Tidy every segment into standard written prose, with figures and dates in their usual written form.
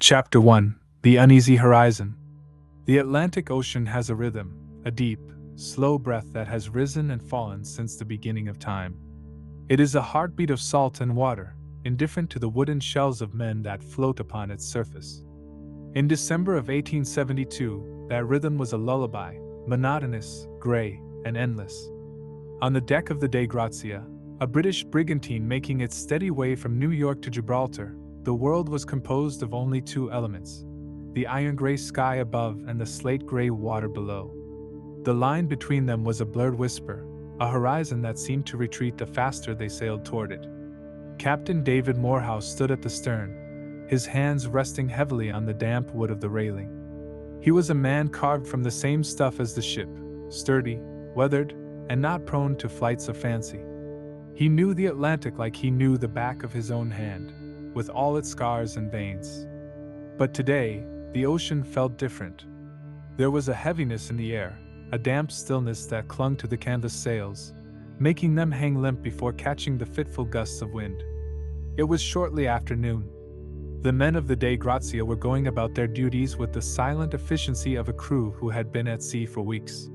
Chapter 1: The Uneasy Horizon. The Atlantic Ocean has a rhythm, a deep, slow breath that has risen and fallen since the beginning of time. It is a heartbeat of salt and water, indifferent to the wooden shells of men that float upon its surface. In December of 1872, that rhythm was a lullaby, monotonous, gray, and endless. On the deck of the Dei Grazia, a British brigantine making its steady way from New York to Gibraltar, the world was composed of only two elements: the iron-gray sky above and the slate-gray water below. The line between them was a blurred whisper, a horizon that seemed to retreat the faster they sailed toward it. Captain David Morehouse stood at the stern, his hands resting heavily on the damp wood of the railing. He was a man carved from the same stuff as the ship, sturdy, weathered, and not prone to flights of fancy. He knew the Atlantic like he knew the back of his own hand, with all its scars and veins. But today, the ocean felt different. There was a heaviness in the air, a damp stillness that clung to the canvas sails, making them hang limp before catching the fitful gusts of wind. It was shortly after noon. The men of the Dei Grazia were going about their duties with the silent efficiency of a crew who had been at sea for weeks.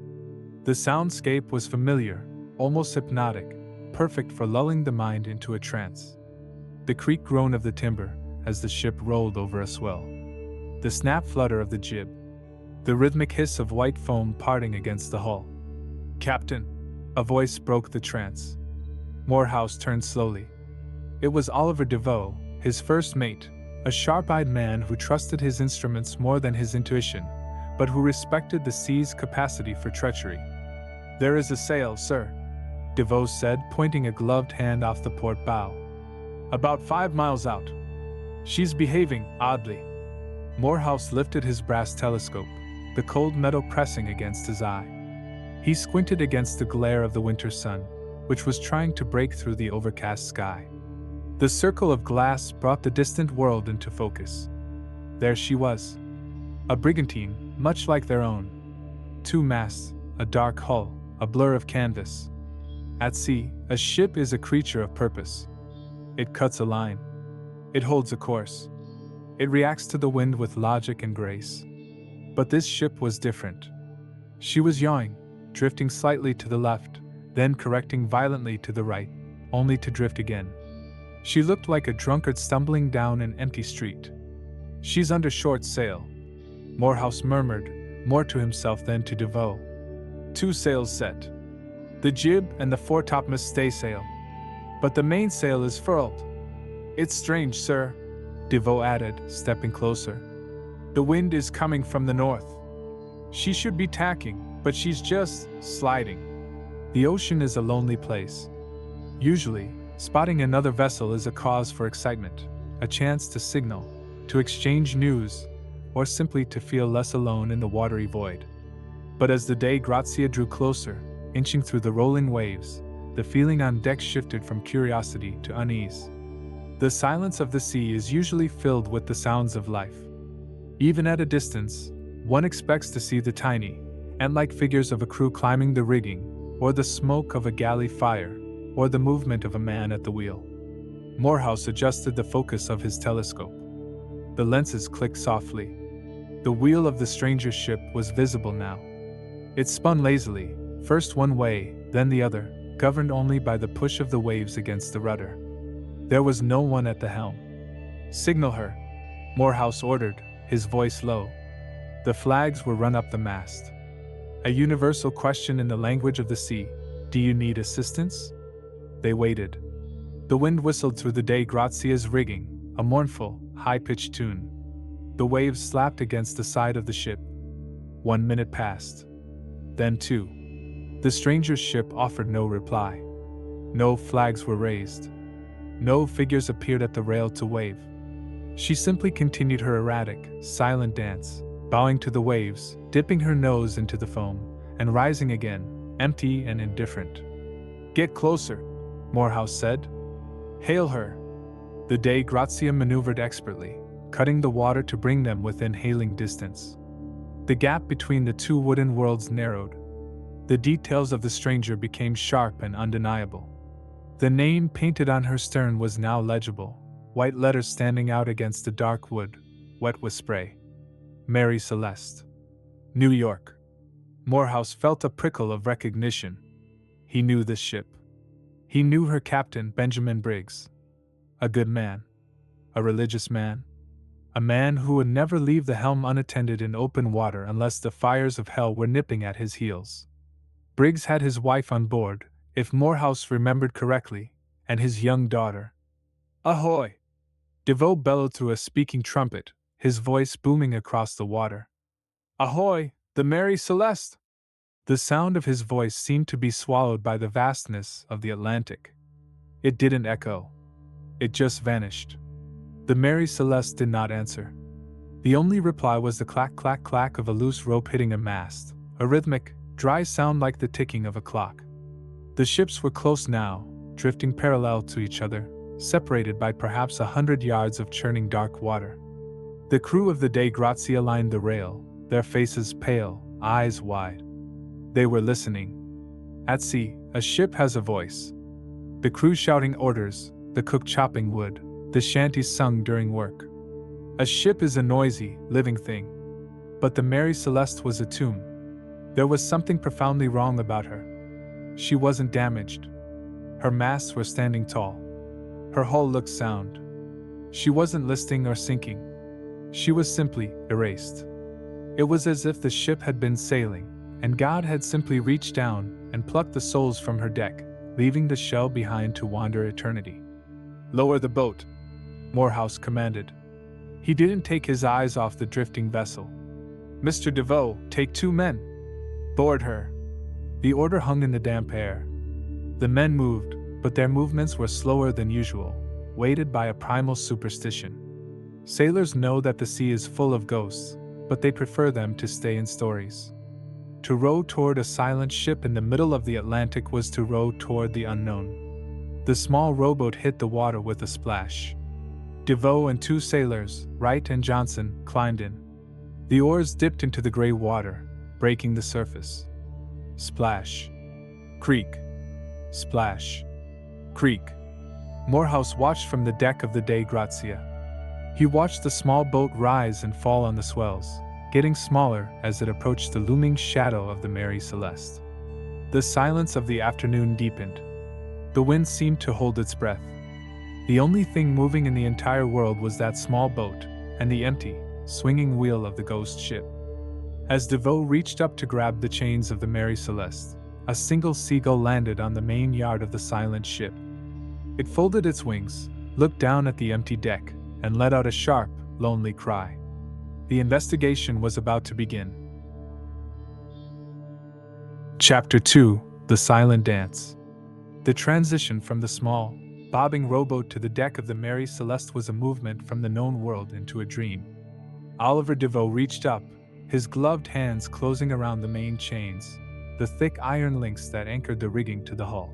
The soundscape was familiar, almost hypnotic, perfect for lulling the mind into a trance. The creak groan of the timber as the ship rolled over a swell. The snap flutter of the jib. The rhythmic hiss of white foam parting against the hull. "Captain!" A voice broke the trance. Morehouse turned slowly. It was Oliver Devoe, his first mate, a sharp-eyed man who trusted his instruments more than his intuition, but who respected the sea's capacity for treachery. "There is a sail, sir," Devoe said, pointing a gloved hand off the port bow. "About 5 miles out. She's behaving oddly." Morehouse lifted his brass telescope, the cold metal pressing against his eye. He squinted against the glare of the winter sun, which was trying to break through the overcast sky. The circle of glass brought the distant world into focus. There she was. A brigantine, much like their own. 2 masts, a dark hull, a blur of canvas. At sea, a ship is a creature of purpose. It cuts a line. It holds a course. It reacts to the wind with logic and grace. But this ship was different. She was yawing, drifting slightly to the left, then correcting violently to the right, only to drift again. She looked like a drunkard stumbling down an empty street. "She's under short sail," Morehouse murmured, more to himself than to Devoe. "2 sails set. The jib and the foretopmast staysail. But the mainsail is furled." "It's strange, sir," Devoe added, stepping closer. "The wind is coming from the north. She should be tacking, but she's just sliding." The ocean is a lonely place. Usually, spotting another vessel is a cause for excitement, a chance to signal, to exchange news, or simply to feel less alone in the watery void. But as the Dei Grazia drew closer, inching through the rolling waves, the feeling on deck shifted from curiosity to unease. The silence of the sea is usually filled with the sounds of life. Even at a distance, one expects to see the tiny, ant-like figures of a crew climbing the rigging, or the smoke of a galley fire, or the movement of a man at the wheel. Morehouse adjusted the focus of his telescope. The lenses clicked softly. The wheel of the stranger's ship was visible now. It spun lazily, first one way, then the other, governed only by the push of the waves against the rudder. There was no one at the helm. "Signal her," Morehouse ordered, his voice low. The flags were run up the mast. A universal question in the language of the sea: "Do you need assistance?" They waited. The wind whistled through the Dei Grazia's rigging, a mournful, high-pitched tune. The waves slapped against the side of the ship. 1 minute passed. Then 2. The stranger's ship offered no reply. No flags were raised. No figures appeared at the rail to wave. She simply continued her erratic, silent dance, bowing to the waves, dipping her nose into the foam, and rising again, empty and indifferent. "Get closer," Morehouse said. "Hail her." The Dei Grazia maneuvered expertly, cutting the water to bring them within hailing distance. The gap between the two wooden worlds narrowed. The details of the stranger became sharp and undeniable. The name painted on her stern was now legible, white letters standing out against the dark wood. wet with spray. Mary Celeste. New York. Morehouse felt a prickle of recognition. He knew this ship. He knew her captain, Benjamin Briggs. A good man. A religious man. A man who would never leave the helm unattended in open water unless the fires of hell were nipping at his heels. Briggs had his wife on board, if Morehouse remembered correctly, and his young daughter. Ahoy! DeVoe bellowed through a speaking trumpet, his voice booming across the water. Ahoy, the Mary Celeste! The sound of his voice seemed to be swallowed by the vastness of the Atlantic. It didn't echo. It just vanished. The Mary Celeste did not answer. The only reply was the clack clack clack of a loose rope hitting a mast, a rhythmic, dry sound like the ticking of a clock. The ships were close now, drifting parallel to each other, separated by perhaps 100 yards of churning dark water. The crew of the Dei Grazia lined the rail, their faces pale, eyes wide. They were listening. At sea, a ship has a voice. The crew shouting orders, the cook chopping wood, the shanties sung during work. A ship is a noisy, living thing. But the Mary Celeste was a tomb. There was something profoundly wrong about her. She wasn't damaged. Her masts were standing tall. Her hull looked sound. She wasn't listing or sinking. She was simply erased. It was as if the ship had been sailing, and God had simply reached down and plucked the souls from her deck, leaving the shell behind to wander eternity. Lower the boat, Morehouse commanded. He didn't take his eyes off the drifting vessel. Mr. DeVoe, take 2 men. Board her. The order hung in the damp air. The men moved, but their movements were slower than usual, weighted by a primal superstition. Sailors know that the sea is full of ghosts, but they prefer them to stay in stories. To row toward a silent ship in the middle of the Atlantic was to row toward the unknown. The small rowboat hit the water with a splash. DeVoe and 2 sailors, Wright and Johnson, climbed in. The oars dipped into the gray water, breaking the surface. Splash. Creak. Splash. Creak. Morehouse watched from the deck of the Dei Grazia. He watched the small boat rise and fall on the swells, getting smaller as it approached the looming shadow of the Mary Celeste. The silence of the afternoon deepened. The wind seemed to hold its breath. The only thing moving in the entire world was that small boat and the empty, swinging wheel of the ghost ship. As DeVoe reached up to grab the chains of the Mary Celeste, a single seagull landed on the main yard of the silent ship. It folded its wings, looked down at the empty deck, and let out a sharp, lonely cry. The investigation was about to begin. Chapter 2: The Silent Dance. The transition from the small, bobbing rowboat to the deck of the Mary Celeste was a movement from the known world into a dream. Oliver DeVoe reached up, his gloved hands closing around the main chains, the thick iron links that anchored the rigging to the hull.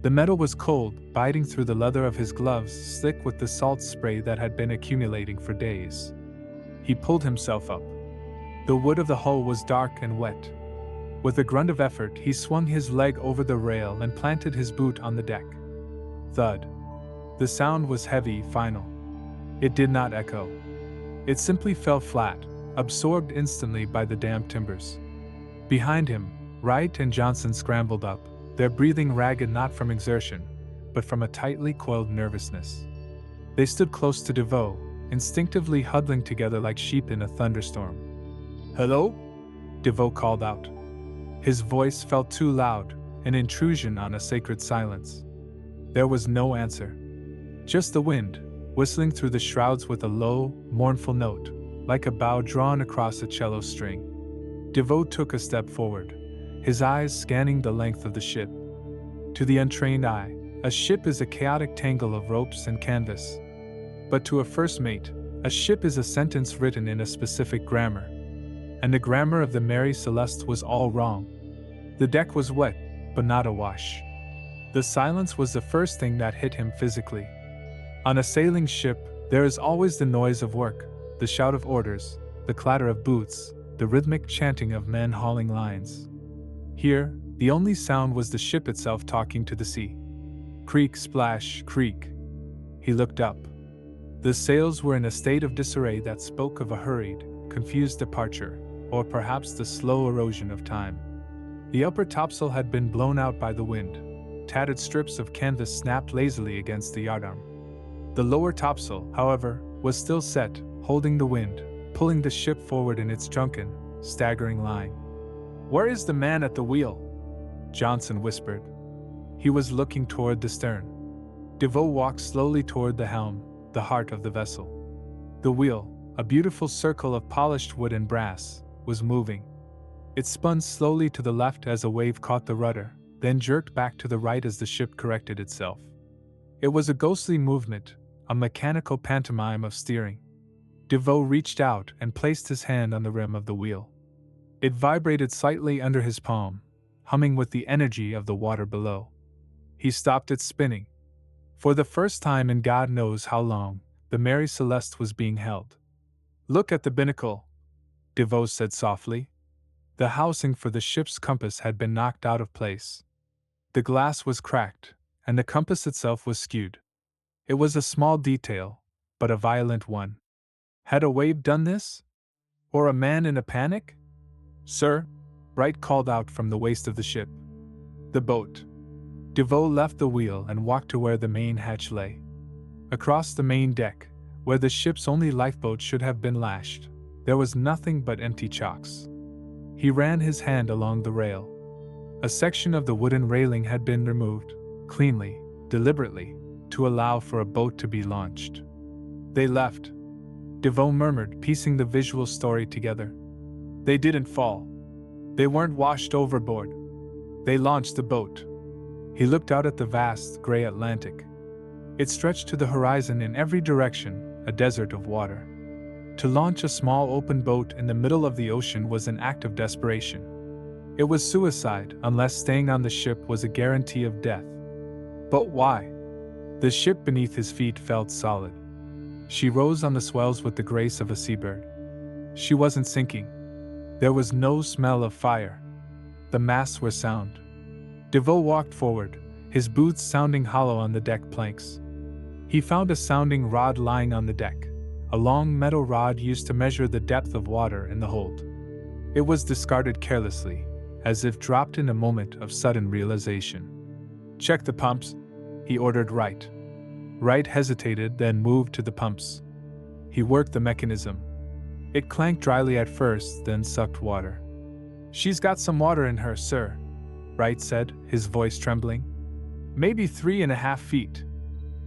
The metal was cold, biting through the leather of his gloves, slick with the salt spray that had been accumulating for days. He pulled himself up. The wood of the hull was dark and wet. With a grunt of effort, he swung his leg over the rail and planted his boot on the deck. Thud. The sound was heavy, final. It did not echo. It simply fell flat, absorbed instantly by the damp timbers. Behind him, Wright and Johnson scrambled up, their breathing ragged not from exertion, but from a tightly coiled nervousness. They stood close to DeVoe, instinctively huddling together like sheep in a thunderstorm. "Hello?" DeVoe called out. His voice felt too loud, an intrusion on a sacred silence. There was no answer. Just the wind, whistling through the shrouds with a low, mournful note, like a bow drawn across a cello string. DeVoe took a step forward, his eyes scanning the length of the ship. To the untrained eye, a ship is a chaotic tangle of ropes and canvas. But to a first mate, a ship is a sentence written in a specific grammar. And the grammar of the Mary Celeste was all wrong. The deck was wet, but not awash. The silence was the first thing that hit him physically. On a sailing ship, there is always the noise of work, the shout of orders, the clatter of boots, the rhythmic chanting of men hauling lines. Here, the only sound was the ship itself talking to the sea. Creak, splash, creak. He looked up. The sails were in a state of disarray that spoke of a hurried, confused departure, or perhaps the slow erosion of time. The upper topsail had been blown out by the wind. Tattered strips of canvas snapped lazily against the yardarm. The lower topsail, however, was still set, holding the wind, pulling the ship forward in its drunken, staggering line. "Where is the man at the wheel?" Johnson whispered. He was looking toward the stern. DeVoe walked slowly toward the helm, the heart of the vessel. The wheel, a beautiful circle of polished wood and brass, was moving. It spun slowly to the left as a wave caught the rudder, then jerked back to the right as the ship corrected itself. It was a ghostly movement, a mechanical pantomime of steering. DeVoe reached out and placed his hand on the rim of the wheel. It vibrated slightly under his palm, humming with the energy of the water below. He stopped its spinning. For the first time in God knows how long, the Mary Celeste was being held. "Look at the binnacle," DeVoe said softly. The housing for the ship's compass had been knocked out of place. The glass was cracked, and the compass itself was skewed. It was a small detail, but a violent one. Had a wave done this? Or a man in a panic? "Sir," Wright called out from the waist of the ship. "The boat." DeVoe left the wheel and walked to where the main hatch lay. Across the main deck, where the ship's only lifeboat should have been lashed, there was nothing but empty chocks. He ran his hand along the rail. A section of the wooden railing had been removed, cleanly, deliberately, to allow for a boat to be launched. "They left," DeVoe murmured, piecing the visual story together. "They didn't fall. They weren't washed overboard. They launched the boat." He looked out at the vast, gray Atlantic. It stretched to the horizon in every direction, a desert of water. To launch a small open boat in the middle of the ocean was an act of desperation. It was suicide, unless staying on the ship was a guarantee of death. But why? The ship beneath his feet felt solid. She rose on the swells with the grace of a seabird. She wasn't sinking. There was no smell of fire. The masts were sound. DeVoe walked forward, his boots sounding hollow on the deck planks. He found a sounding rod lying on the deck, a long metal rod used to measure the depth of water in the hold. It was discarded carelessly, as if dropped in a moment of sudden realization. "Check the pumps," he ordered Wright. Wright hesitated, then moved to the pumps. He worked the mechanism. It clanked dryly at first, then sucked water. "She's got some water in her, sir," Wright said, his voice trembling. "Maybe 3.5 feet.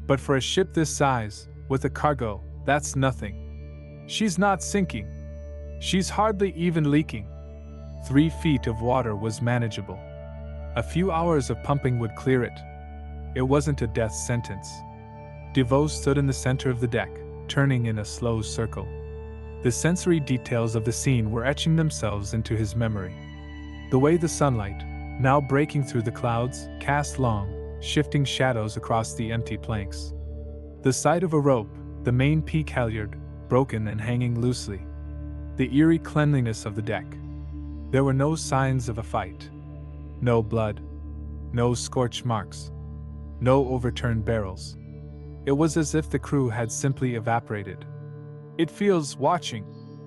But for a ship this size, with a cargo, that's nothing. She's not sinking. She's hardly even leaking." 3 feet of water was manageable. A few hours of pumping would clear it. It wasn't a death sentence. DeVoe stood in the center of the deck, turning in a slow circle. The sensory details of the scene were etching themselves into his memory. The way the sunlight, now breaking through the clouds, cast long, shifting shadows across the empty planks. The sight of a rope, the main peak halyard, broken and hanging loosely. The eerie cleanliness of the deck. There were no signs of a fight. No blood. No scorch marks. No overturned barrels. It was as if the crew had simply evaporated. "It feels watching,"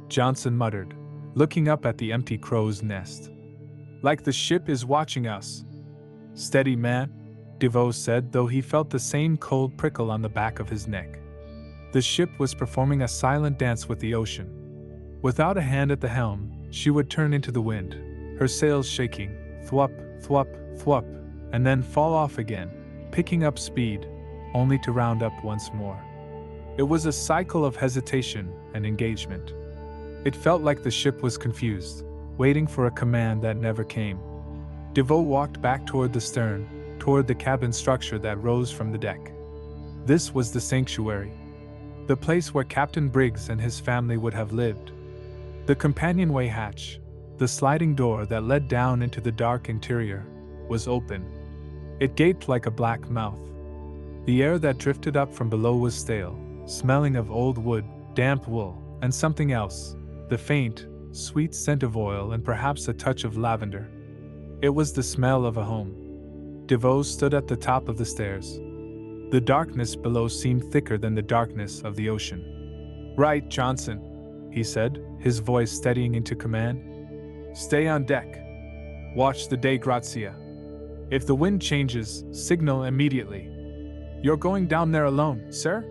Johnson muttered, looking up at the empty crow's nest. "Like the ship is watching us." "Steady, man," DeVoe said, though he felt the same cold prickle on the back of his neck. The ship was performing a silent dance with the ocean. Without a hand at the helm, she would turn into the wind, her sails shaking, thwup, thwup, thwup, and then fall off again, picking up speed, only to round up once more. It was a cycle of hesitation and engagement. It felt like the ship was confused, waiting for a command that never came. DeVoe walked back toward the stern, toward the cabin structure that rose from the deck. This was the sanctuary. The place where Captain Briggs and his family would have lived. The companionway hatch, the sliding door that led down into the dark interior, was open. It gaped like a black mouth. The air that drifted up from below was stale, smelling of old wood, damp wool, and something else, the faint, sweet scent of oil and perhaps a touch of lavender. It was the smell of a home. DeVoe stood at the top of the stairs. The darkness below seemed thicker than the darkness of the ocean. "Right, Johnson," he said, his voice steadying into command. "Stay on deck. Watch the day, Grazia. If the wind changes, signal immediately." "You're going down there alone, sir?"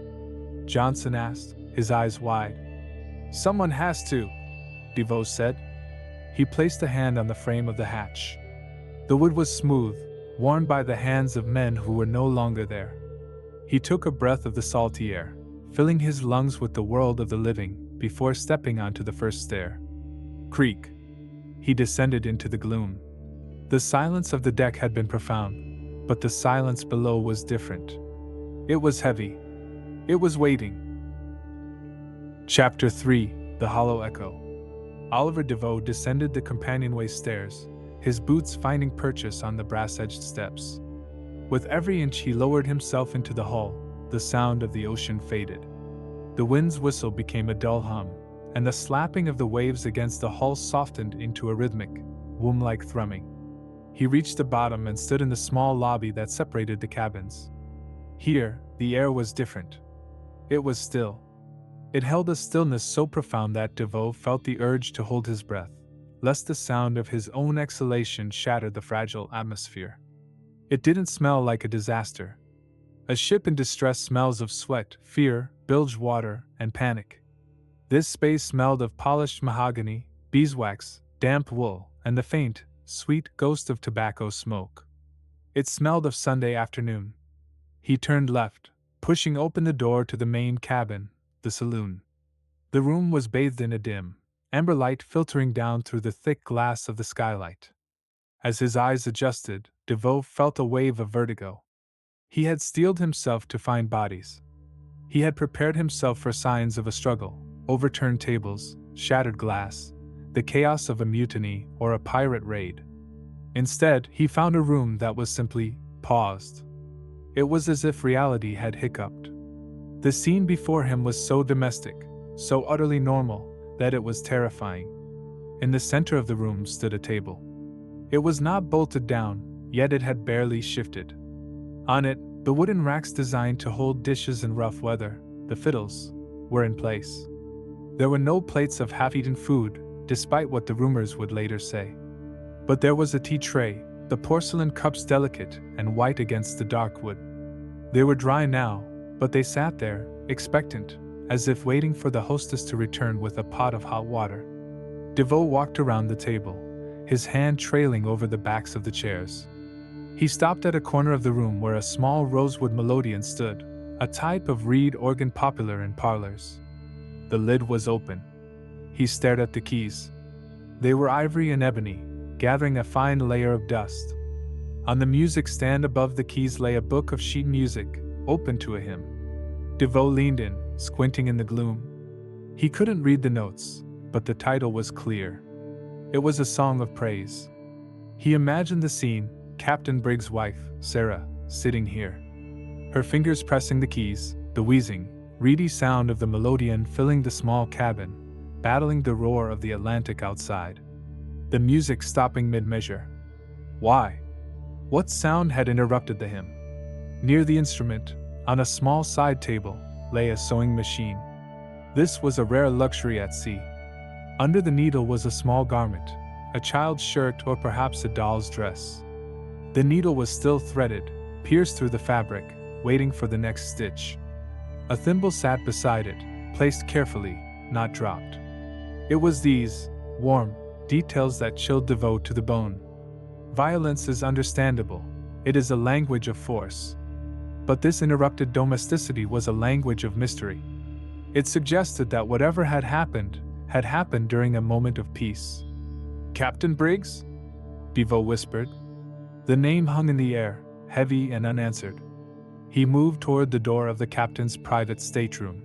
Johnson asked, his eyes wide. "Someone has to," DeVoe said. He placed a hand on the frame of the hatch. The wood was smooth, worn by the hands of men who were no longer there. He took a breath of the salty air, filling his lungs with the world of the living, before stepping onto the first stair. Creak. He descended into the gloom. The silence of the deck had been profound, but the silence below was different. It was heavy. It was waiting. Chapter 3: The Hollow Echo. Oliver DeVoe descended the companionway stairs, his boots finding purchase on the brass-edged steps. With every inch he lowered himself into the hull, the sound of the ocean faded. The wind's whistle became a dull hum, and the slapping of the waves against the hull softened into a rhythmic, womb-like thrumming. He reached the bottom and stood in the small lobby that separated the cabins. Here, the air was different. It was still. It held a stillness so profound that DeVoe felt the urge to hold his breath, lest the sound of his own exhalation shatter the fragile atmosphere. It didn't smell like a disaster. A ship in distress smells of sweat, fear, bilge water, and panic. This space smelled of polished mahogany, beeswax, damp wool, and the faint, sweet ghost of tobacco smoke. It smelled of Sunday afternoon. He turned left, pushing open the door to the main cabin, the saloon. The room was bathed in a dim, amber light filtering down through the thick glass of the skylight. As his eyes adjusted, DeVoe felt a wave of vertigo. He had steeled himself to find bodies. He had prepared himself for signs of a struggle, overturned tables, shattered glass, the chaos of a mutiny or a pirate raid. Instead, he found a room that was simply paused. It was as if reality had hiccuped. The scene before him was so domestic, so utterly normal, that it was terrifying. In the center of the room stood a table. It was not bolted down, yet it had barely shifted. On it, the wooden racks designed to hold dishes in rough weather, the fiddles, were in place. There were no plates of half-eaten food, despite what the rumors would later say. But there was a tea tray, the porcelain cups delicate and white against the dark wood. They were dry now, but they sat there, expectant, as if waiting for the hostess to return with a pot of hot water. DeVoe walked around the table, his hand trailing over the backs of the chairs. He stopped at a corner of the room where a small rosewood melodeon stood, a type of reed organ popular in parlors. The lid was open. He stared at the keys. They were ivory and ebony, gathering a fine layer of dust. On the music stand above the keys lay a book of sheet music, open to a hymn. DeVoe leaned in, squinting in the gloom. He couldn't read the notes, but the title was clear. It was a song of praise. He imagined the scene, Captain Briggs' wife, Sarah, sitting here. Her fingers pressing the keys, the wheezing, reedy sound of the melodeon filling the small cabin, battling the roar of the Atlantic outside. The music stopping mid-measure. Why? What sound had interrupted the hymn? Near the instrument, on a small side table, lay a sewing machine. This was a rare luxury at sea. Under the needle was a small garment, a child's shirt or perhaps a doll's dress. The needle was still threaded, pierced through the fabric, waiting for the next stitch. A thimble sat beside it, placed carefully, not dropped. It was these, warm, details that chilled DeVoe to the bone. Violence is understandable. It is a language of force. But this interrupted domesticity was a language of mystery. It suggested that whatever had happened during a moment of peace. "Captain Briggs?" DeVoe whispered. The name hung in the air, heavy and unanswered. He moved toward the door of the captain's private stateroom.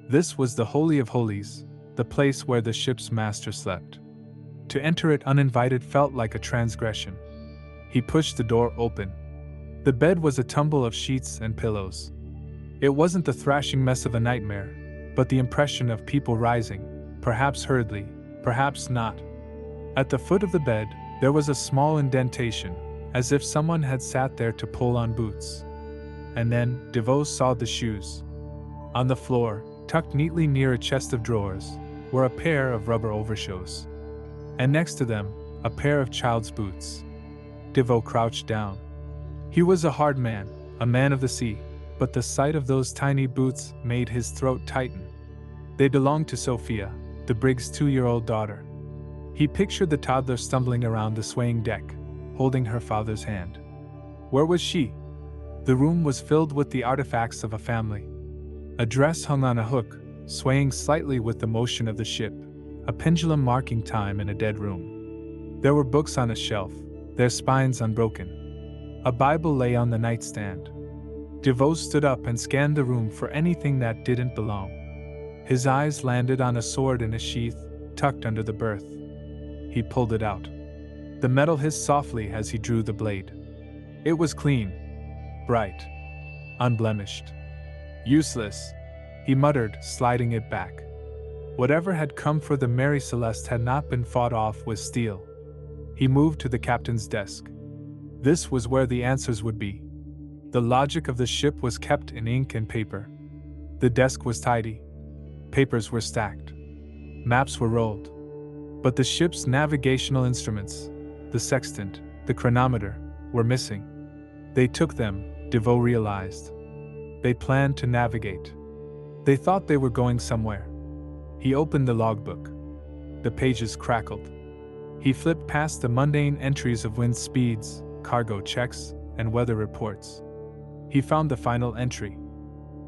This was the Holy of Holies, the place where the ship's master slept. To enter it uninvited felt like a transgression. He pushed the door open. The bed was a tumble of sheets and pillows. It wasn't the thrashing mess of a nightmare, but the impression of people rising, perhaps hurriedly, perhaps not. At the foot of the bed, there was a small indentation, as if someone had sat there to pull on boots. and then DeVoe saw the shoes. On the floor, tucked neatly near a chest of drawers, were a pair of rubber overshoes. And next to them, a pair of child's boots. DeVoe crouched down. He was a hard man, a man of the sea, but the sight of those tiny boots made his throat tighten. They belonged to Sophia, the brig's 2-year-old daughter. He pictured the toddler stumbling around the swaying deck, holding her father's hand. Where was she? The room was filled with the artifacts of a family. A dress hung on a hook, swaying slightly with the motion of the ship, a pendulum marking time in a dead room. There were books on a shelf, their spines unbroken. A Bible lay on the nightstand. DeVoe stood up and scanned the room for anything that didn't belong. His eyes landed on a sword in a sheath, tucked under the berth. He pulled it out. The metal hissed softly as he drew the blade. It was clean, bright, unblemished. Useless, he muttered, sliding it back. Whatever had come for the Mary Celeste had not been fought off with steel. He moved to the captain's desk. This was where the answers would be. The logic of the ship was kept in ink and paper. The desk was tidy. Papers were stacked. Maps were rolled. But the ship's navigational instruments, the sextant, the chronometer, were missing. They took them, DeVoe realized. They planned to navigate. They thought they were going somewhere. He opened the logbook. The pages crackled. He flipped past the mundane entries of wind speeds, cargo checks, and weather reports. He found the final entry.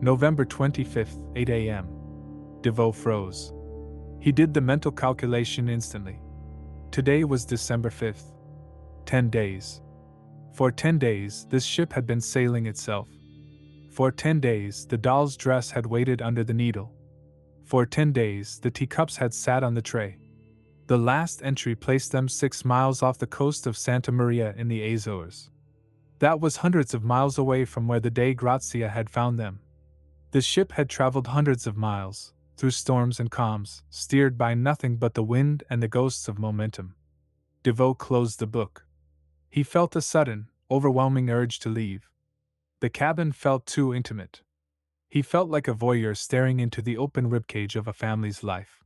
November 25th, 8 a.m. DeVoe froze. He did the mental calculation instantly. Today was December 5th. 10 days. For 10 days, this ship had been sailing itself. For 10 days, the doll's dress had waited under the needle. For 10 days, the teacups had sat on the tray. The last entry placed them 6 miles off the coast of Santa Maria in the Azores. That was hundreds of miles away from where the Dei Grazia had found them. The ship had traveled hundreds of miles, through storms and calms, steered by nothing but the wind and the ghosts of momentum. DeVoe closed the book. He felt a sudden, overwhelming urge to leave. The cabin felt too intimate. He felt like a voyeur staring into the open ribcage of a family's life.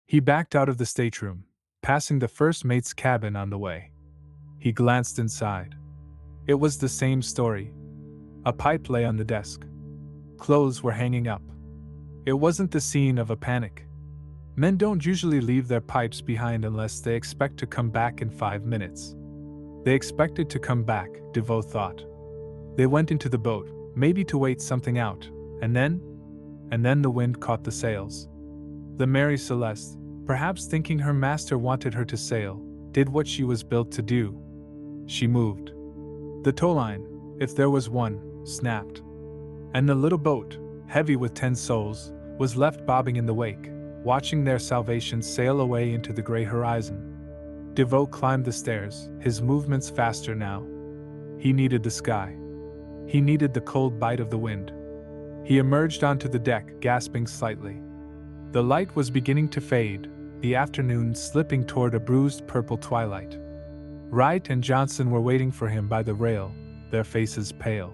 He backed out of the stateroom, passing the first mate's cabin on the way. He glanced inside. It was the same story. A pipe lay on the desk. Clothes were hanging up. It wasn't the scene of a panic. Men don't usually leave their pipes behind unless they expect to come back in 5 minutes. They expected to come back, DeVoe thought. They went into the boat, maybe to wait something out, and then the wind caught the sails. The Mary Celeste, perhaps thinking her master wanted her to sail, did what she was built to do. She moved. The towline, if there was one, snapped. And the little boat, heavy with 10 souls, was left bobbing in the wake, watching their salvation sail away into the gray horizon. DeVoe climbed the stairs, his movements faster now. He needed the sky. He needed the cold bite of the wind. He emerged onto the deck, gasping slightly. The light was beginning to fade, the afternoon slipping toward a bruised purple twilight. Wright and Johnson were waiting for him by the rail, their faces pale.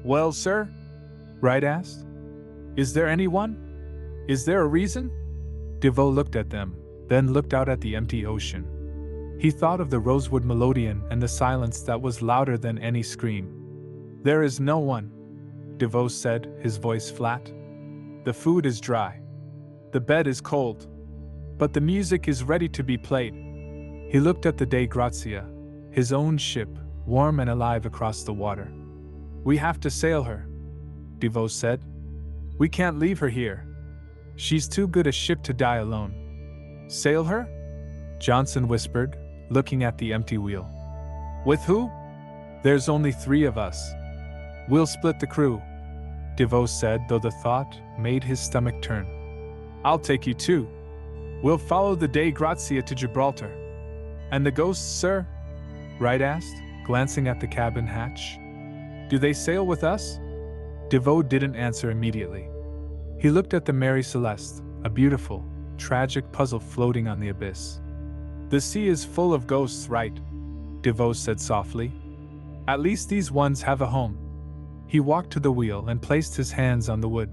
"Well, sir?" Wright asked. "Is there anyone? Is there a reason?" DeVoe looked at them, then looked out at the empty ocean. He thought of the rosewood melodeon and the silence that was louder than any scream. "There is no one," DeVoe said, his voice flat. "The food is dry. The bed is cold. But the music is ready to be played." He looked at the Dei Grazia, his own ship, warm and alive across the water. "We have to sail her," DeVoe said. "We can't leave her here. She's too good a ship to die alone." "Sail her?" Johnson whispered, looking at the empty wheel. "With who?" "There's only 3 of us. We'll split the crew," DeVoe said, though the thought made his stomach turn. "I'll take you too. We'll follow the Dei Grazia to Gibraltar." "And the ghosts, sir?" Wright asked, glancing at the cabin hatch. "Do they sail with us?" DeVoe didn't answer immediately. He looked at the Mary Celeste, a beautiful, tragic puzzle floating on the abyss. "The sea is full of ghosts, Wright," DeVoe said softly. "At least these ones have a home." He walked to the wheel and placed his hands on the wood.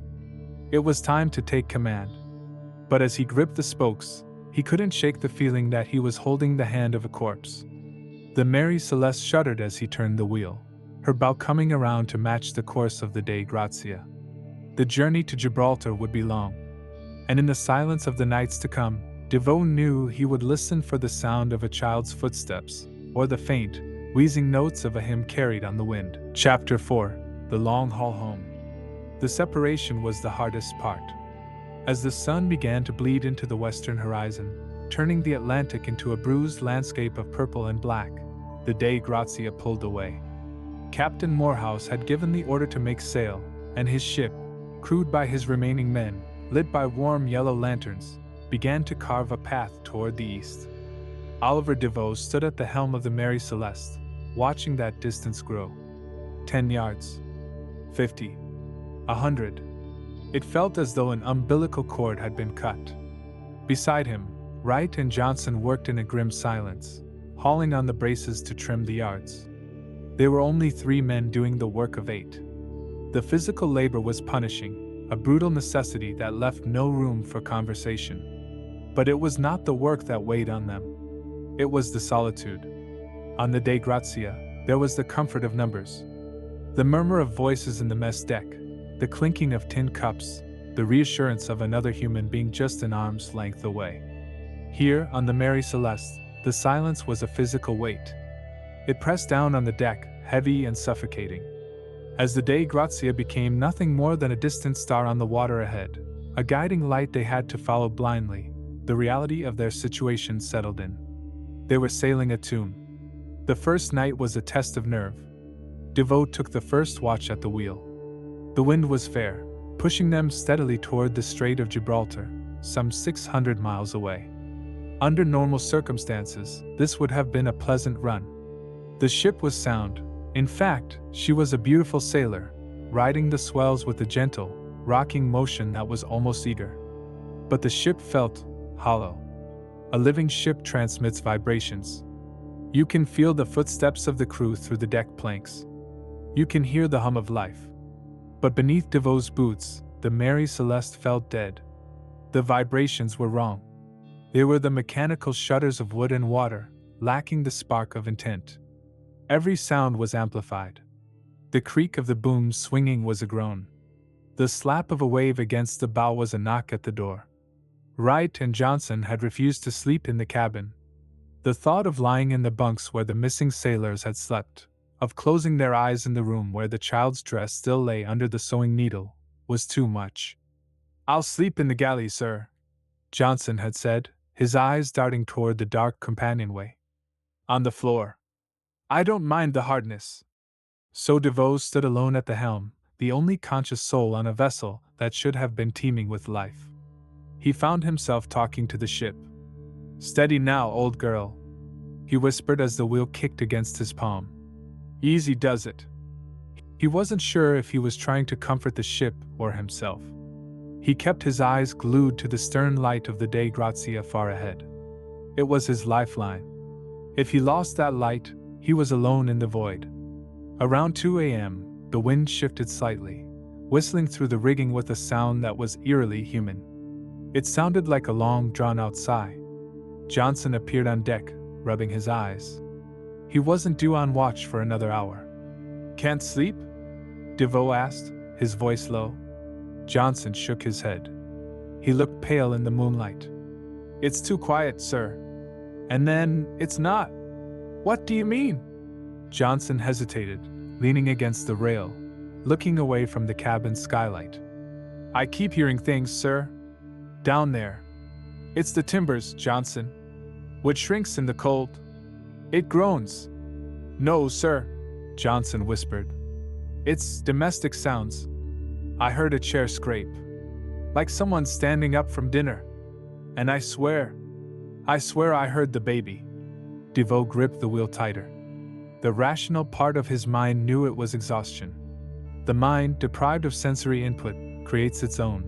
It was time to take command. But as he gripped the spokes, he couldn't shake the feeling that he was holding the hand of a corpse. The Mary Celeste shuddered as he turned the wheel, her bow coming around to match the course of the Dei Grazia. The journey to Gibraltar would be long, and in the silence of the nights to come, DeVoe knew he would listen for the sound of a child's footsteps, or the faint, wheezing notes of a hymn carried on the wind. Chapter 4: The Long Haul Home. The separation was the hardest part. As the sun began to bleed into the western horizon, turning the Atlantic into a bruised landscape of purple and black, the Dei Grazia pulled away. Captain Morehouse had given the order to make sail, and his ship, crewed by his remaining men, lit by warm yellow lanterns, began to carve a path toward the east. Oliver DeVoe stood at the helm of the Mary Celeste, watching that distance grow. 10 yards. 50. 100. It felt as though an umbilical cord had been cut. Beside him, Wright and Johnson worked in a grim silence, hauling on the braces to trim the yards. There were only 3 men doing the work of 8. The physical labor was punishing, a brutal necessity that left no room for conversation. But it was not the work that weighed on them. It was the solitude. On the Dei Grazia, there was the comfort of numbers. The murmur of voices in the mess deck, the clinking of tin cups, the reassurance of another human being just an arm's length away. Here, on the Mary Celeste, the silence was a physical weight. It pressed down on the deck, heavy and suffocating. As the Dei Grazia became nothing more than a distant star on the water ahead, a guiding light they had to follow blindly, the reality of their situation settled in. They were sailing a tune. The first night was a test of nerve. DeVoe took the first watch at the wheel. The wind was fair, pushing them steadily toward the Strait of Gibraltar, some 600 miles away. Under normal circumstances, this would have been a pleasant run. The ship was sound. In fact, she was a beautiful sailor, riding the swells with a gentle, rocking motion that was almost eager. But the ship felt hollow. A living ship transmits vibrations. You can feel the footsteps of the crew through the deck planks. You can hear the hum of life. But beneath DeVoe's boots, the Mary Celeste felt dead. The vibrations were wrong. They were the mechanical shudders of wood and water, lacking the spark of intent. Every sound was amplified. The creak of the booms swinging was a groan. The slap of a wave against the bow was a knock at the door. Wright and Johnson had refused to sleep in the cabin. The thought of lying in the bunks where the missing sailors had slept, of closing their eyes in the room where the child's dress still lay under the sewing needle, was too much. "I'll sleep in the galley, sir," Johnson had said, his eyes darting toward the dark companionway. "On the floor. I don't mind the hardness." So DeVoe stood alone at the helm, the only conscious soul on a vessel that should have been teeming with life. He found himself talking to the ship. "Steady now, old girl," he whispered as the wheel kicked against his palm. "Easy does it." He wasn't sure if he was trying to comfort the ship or himself. He kept his eyes glued to the stern light of the Dei Grazia far ahead. It was his lifeline. If he lost that light, he was alone in the void. Around 2 a.m., the wind shifted slightly, whistling through the rigging with a sound that was eerily human. It sounded like a long, drawn-out sigh. Johnson appeared on deck, rubbing his eyes. He wasn't due on watch for another hour. "Can't sleep?" DeVoe asked, his voice low. Johnson shook his head. He looked pale in the moonlight. "It's too quiet, sir. And then, it's not." "What do you mean?" Johnson hesitated, leaning against the rail, looking away from the cabin skylight. "I keep hearing things, sir. Down there. It's the timbers, Johnson. Wood shrinks in the cold. It groans." "No, sir," Johnson whispered. "It's domestic sounds. I heard a chair scrape. Like someone standing up from dinner. And I swear I heard the baby." DeVoe gripped the wheel tighter. The rational part of his mind knew it was exhaustion. The mind, deprived of sensory input, creates its own.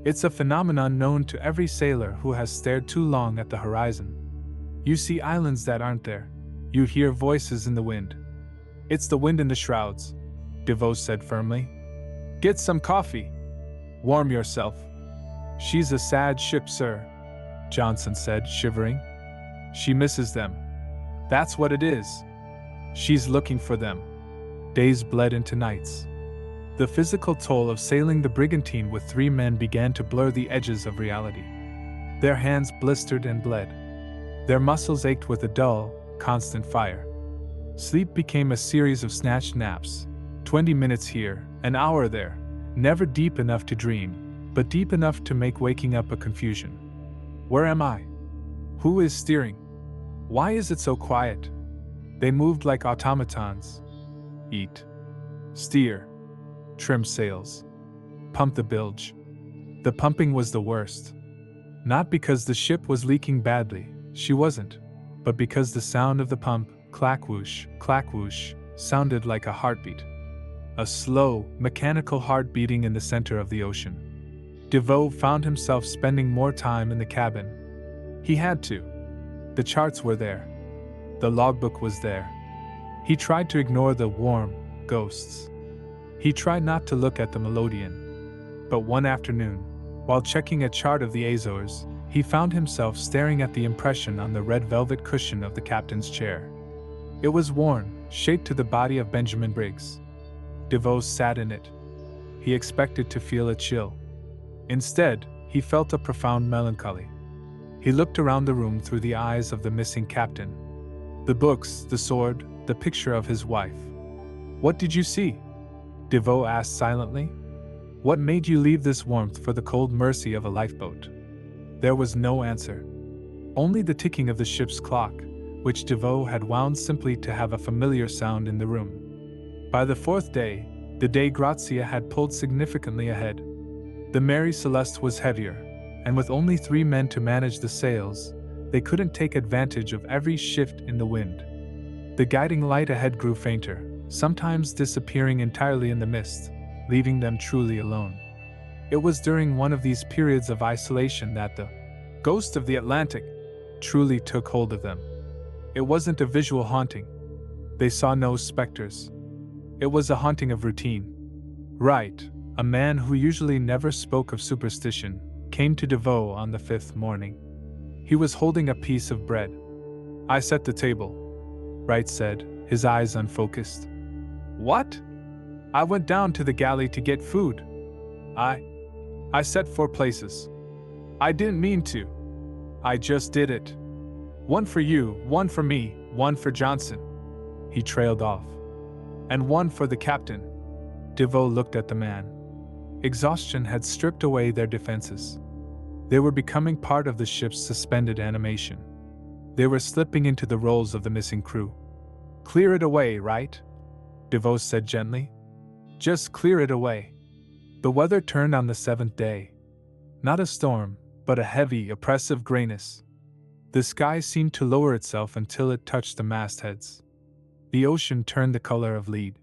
It's a phenomenon known to every sailor who has stared too long at the horizon. You see islands that aren't there. You hear voices in the wind. It's the wind in the shrouds. DeVoe said firmly. Get some coffee. Warm yourself. She's a sad ship, sir, Johnson said, shivering. She misses them. That's what it is. She's looking for them. Days bled into nights. The physical toll of sailing the brigantine with 3 men began to blur the edges of reality. Their hands blistered and bled. Their muscles ached with a dull, constant fire. Sleep became a series of snatched naps, 20 minutes here, an hour there, never deep enough to dream, but deep enough to make waking up a confusion. Where am I? Who is steering? Why is it so quiet? They moved like automatons. Eat. Steer. Trim sails. Pump the bilge. The pumping was the worst. Not because the ship was leaking badly, she wasn't, but because the sound of the pump, clack whoosh, sounded like a heartbeat. A slow, mechanical heart beating in the center of the ocean. DeVoe found himself spending more time in the cabin. He had to. The charts were there. The logbook was there. He tried to ignore the warm ghosts. He tried not to look at the melodeon. But one afternoon, while checking a chart of the Azores, he found himself staring at the impression on the red velvet cushion of the captain's chair. It was worn, shaped to the body of Benjamin Briggs. DeVoe sat in it. He expected to feel a chill. Instead, he felt a profound melancholy. He looked around the room through the eyes of the missing captain. The books, the sword, the picture of his wife. What did you see? DeVoe asked silently. What made you leave this warmth for the cold mercy of a lifeboat? There was no answer. Only the ticking of the ship's clock, which DeVoe had wound simply to have a familiar sound in the room. By the 4th day, the Dei Grazia had pulled significantly ahead. The Mary Celeste was heavier, and with only 3 men to manage the sails, they couldn't take advantage of every shift in the wind. The guiding light ahead grew fainter, sometimes disappearing entirely in the mist, leaving them truly alone. It was during one of these periods of isolation that the ghost of the Atlantic truly took hold of them. It wasn't a visual haunting. They saw no specters. It was a haunting of routine. Wright, a man who usually never spoke of superstition, came to DeVoe on the 5th morning. He was holding a piece of bread. I set the table, Wright said, his eyes unfocused. What? I went down to the galley to get food. I set 4 places. I didn't mean to. I just did it. 1 for you, 1 for me, 1 for Johnson. He trailed off. And 1 for the captain. DeVoe looked at the man. Exhaustion had stripped away their defenses. They were becoming part of the ship's suspended animation. They were slipping into the roles of the missing crew. Clear it away, right? DeVoe said gently. Just clear it away. The weather turned on the 7th day. Not a storm, but a heavy, oppressive grayness. The sky seemed to lower itself until it touched the mastheads. The ocean turned the color of lead.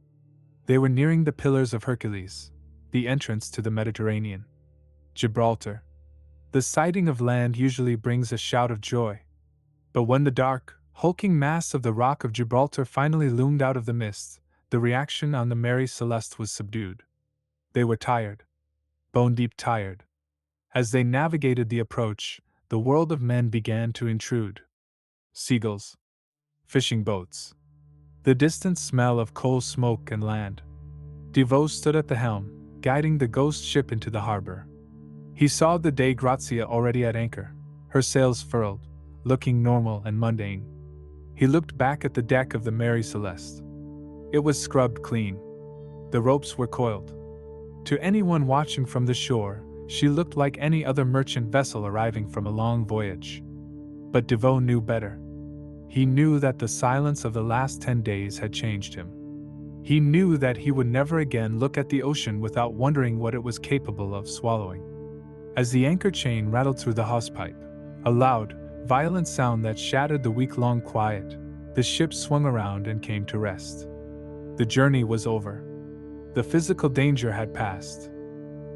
They were nearing the Pillars of Hercules, the entrance to the Mediterranean. Gibraltar. The sighting of land usually brings a shout of joy. But when the dark, hulking mass of the Rock of Gibraltar finally loomed out of the mist, the reaction on the Mary Celeste was subdued. They were tired. Bone-deep tired. As they navigated the approach, the world of men began to intrude. Seagulls. Fishing boats. The distant smell of coal smoke and land. DeVoe stood at the helm, guiding the ghost ship into the harbor. He saw the Dei Grazia already at anchor, her sails furled, looking normal and mundane. He looked back at the deck of the Mary Celeste. It was scrubbed clean. The ropes were coiled. To anyone watching from the shore, she looked like any other merchant vessel arriving from a long voyage. But DeVoe knew better. He knew that the silence of the last 10 days had changed him. He knew that he would never again look at the ocean without wondering what it was capable of swallowing. As the anchor chain rattled through the hawsepipe, a loud, violent sound that shattered the week-long quiet, the ship swung around and came to rest. The journey was over. The physical danger had passed.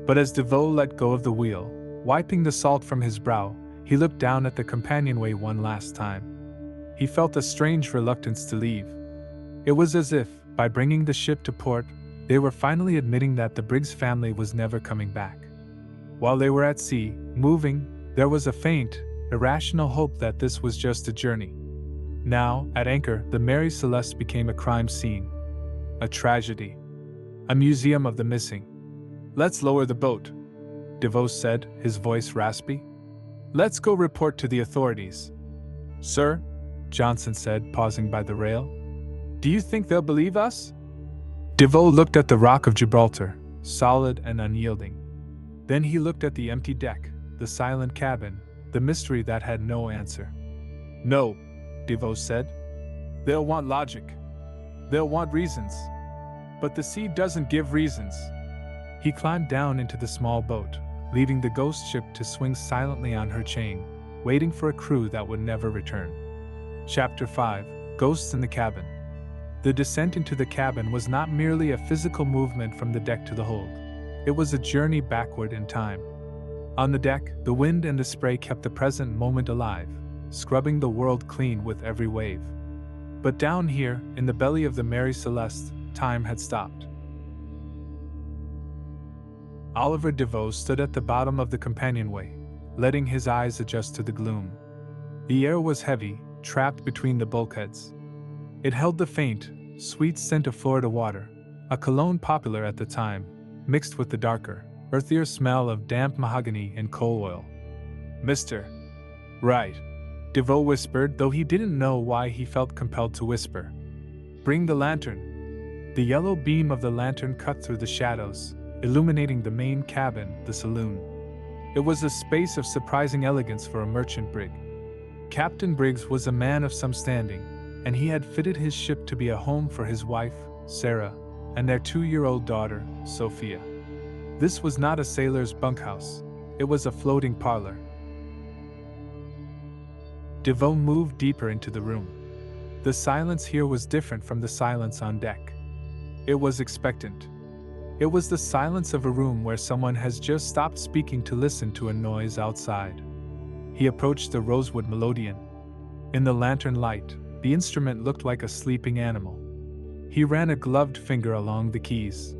But as DeVoe let go of the wheel, wiping the salt from his brow, he looked down at the companionway one last time. He felt a strange reluctance to leave. It was as if, by bringing the ship to port, They were finally admitting that the Briggs family was never coming back. While they were at sea, moving, there was a faint, irrational hope that this was just a journey. Now, at anchor, the Mary Celeste became a crime scene. A tragedy. A museum of the missing. "Let's lower the boat," DeVoe said, his voice raspy. "Let's go report to the authorities." "Sir," Johnson said, pausing by the rail, "do you think they'll believe us?" DeVoe looked at the Rock of Gibraltar, solid and unyielding. Then he looked at the empty deck, the silent cabin, the mystery that had no answer. "No," DeVoe said. "They'll want logic. They'll want reasons. But the sea doesn't give reasons." He climbed down into the small boat, leaving the ghost ship to swing silently on her chain, waiting for a crew that would never return. Chapter 5: Ghosts in the Cabin. The descent into the cabin was not merely a physical movement from the deck to the hold. It was a journey backward in time. On the deck, the wind and the spray kept the present moment alive, scrubbing the world clean with every wave. But down here, in the belly of the Mary Celeste, time had stopped. Oliver DeVoe stood at the bottom of the companionway, letting his eyes adjust to the gloom. The air was heavy, trapped between the bulkheads. It held the faint, sweet scent of Florida water, a cologne popular at the time, mixed with the darker, earthier smell of damp mahogany and coal oil. "Mr. Right," DeVoe whispered, though he didn't know why he felt compelled to whisper. "Bring the lantern." The yellow beam of the lantern cut through the shadows, illuminating the main cabin, the saloon. It was a space of surprising elegance for a merchant brig. Captain Briggs was a man of some standing, and he had fitted his ship to be a home for his wife, Sarah, and their 2-year-old daughter, Sophia. This was not a sailor's bunkhouse, it was a floating parlor. DeVoe moved deeper into the room. The silence here was different from the silence on deck. It was expectant. It was the silence of a room where someone has just stopped speaking to listen to a noise outside. He approached the rosewood melodeon. In the lantern light, the instrument looked like a sleeping animal. He ran a gloved finger along the keys.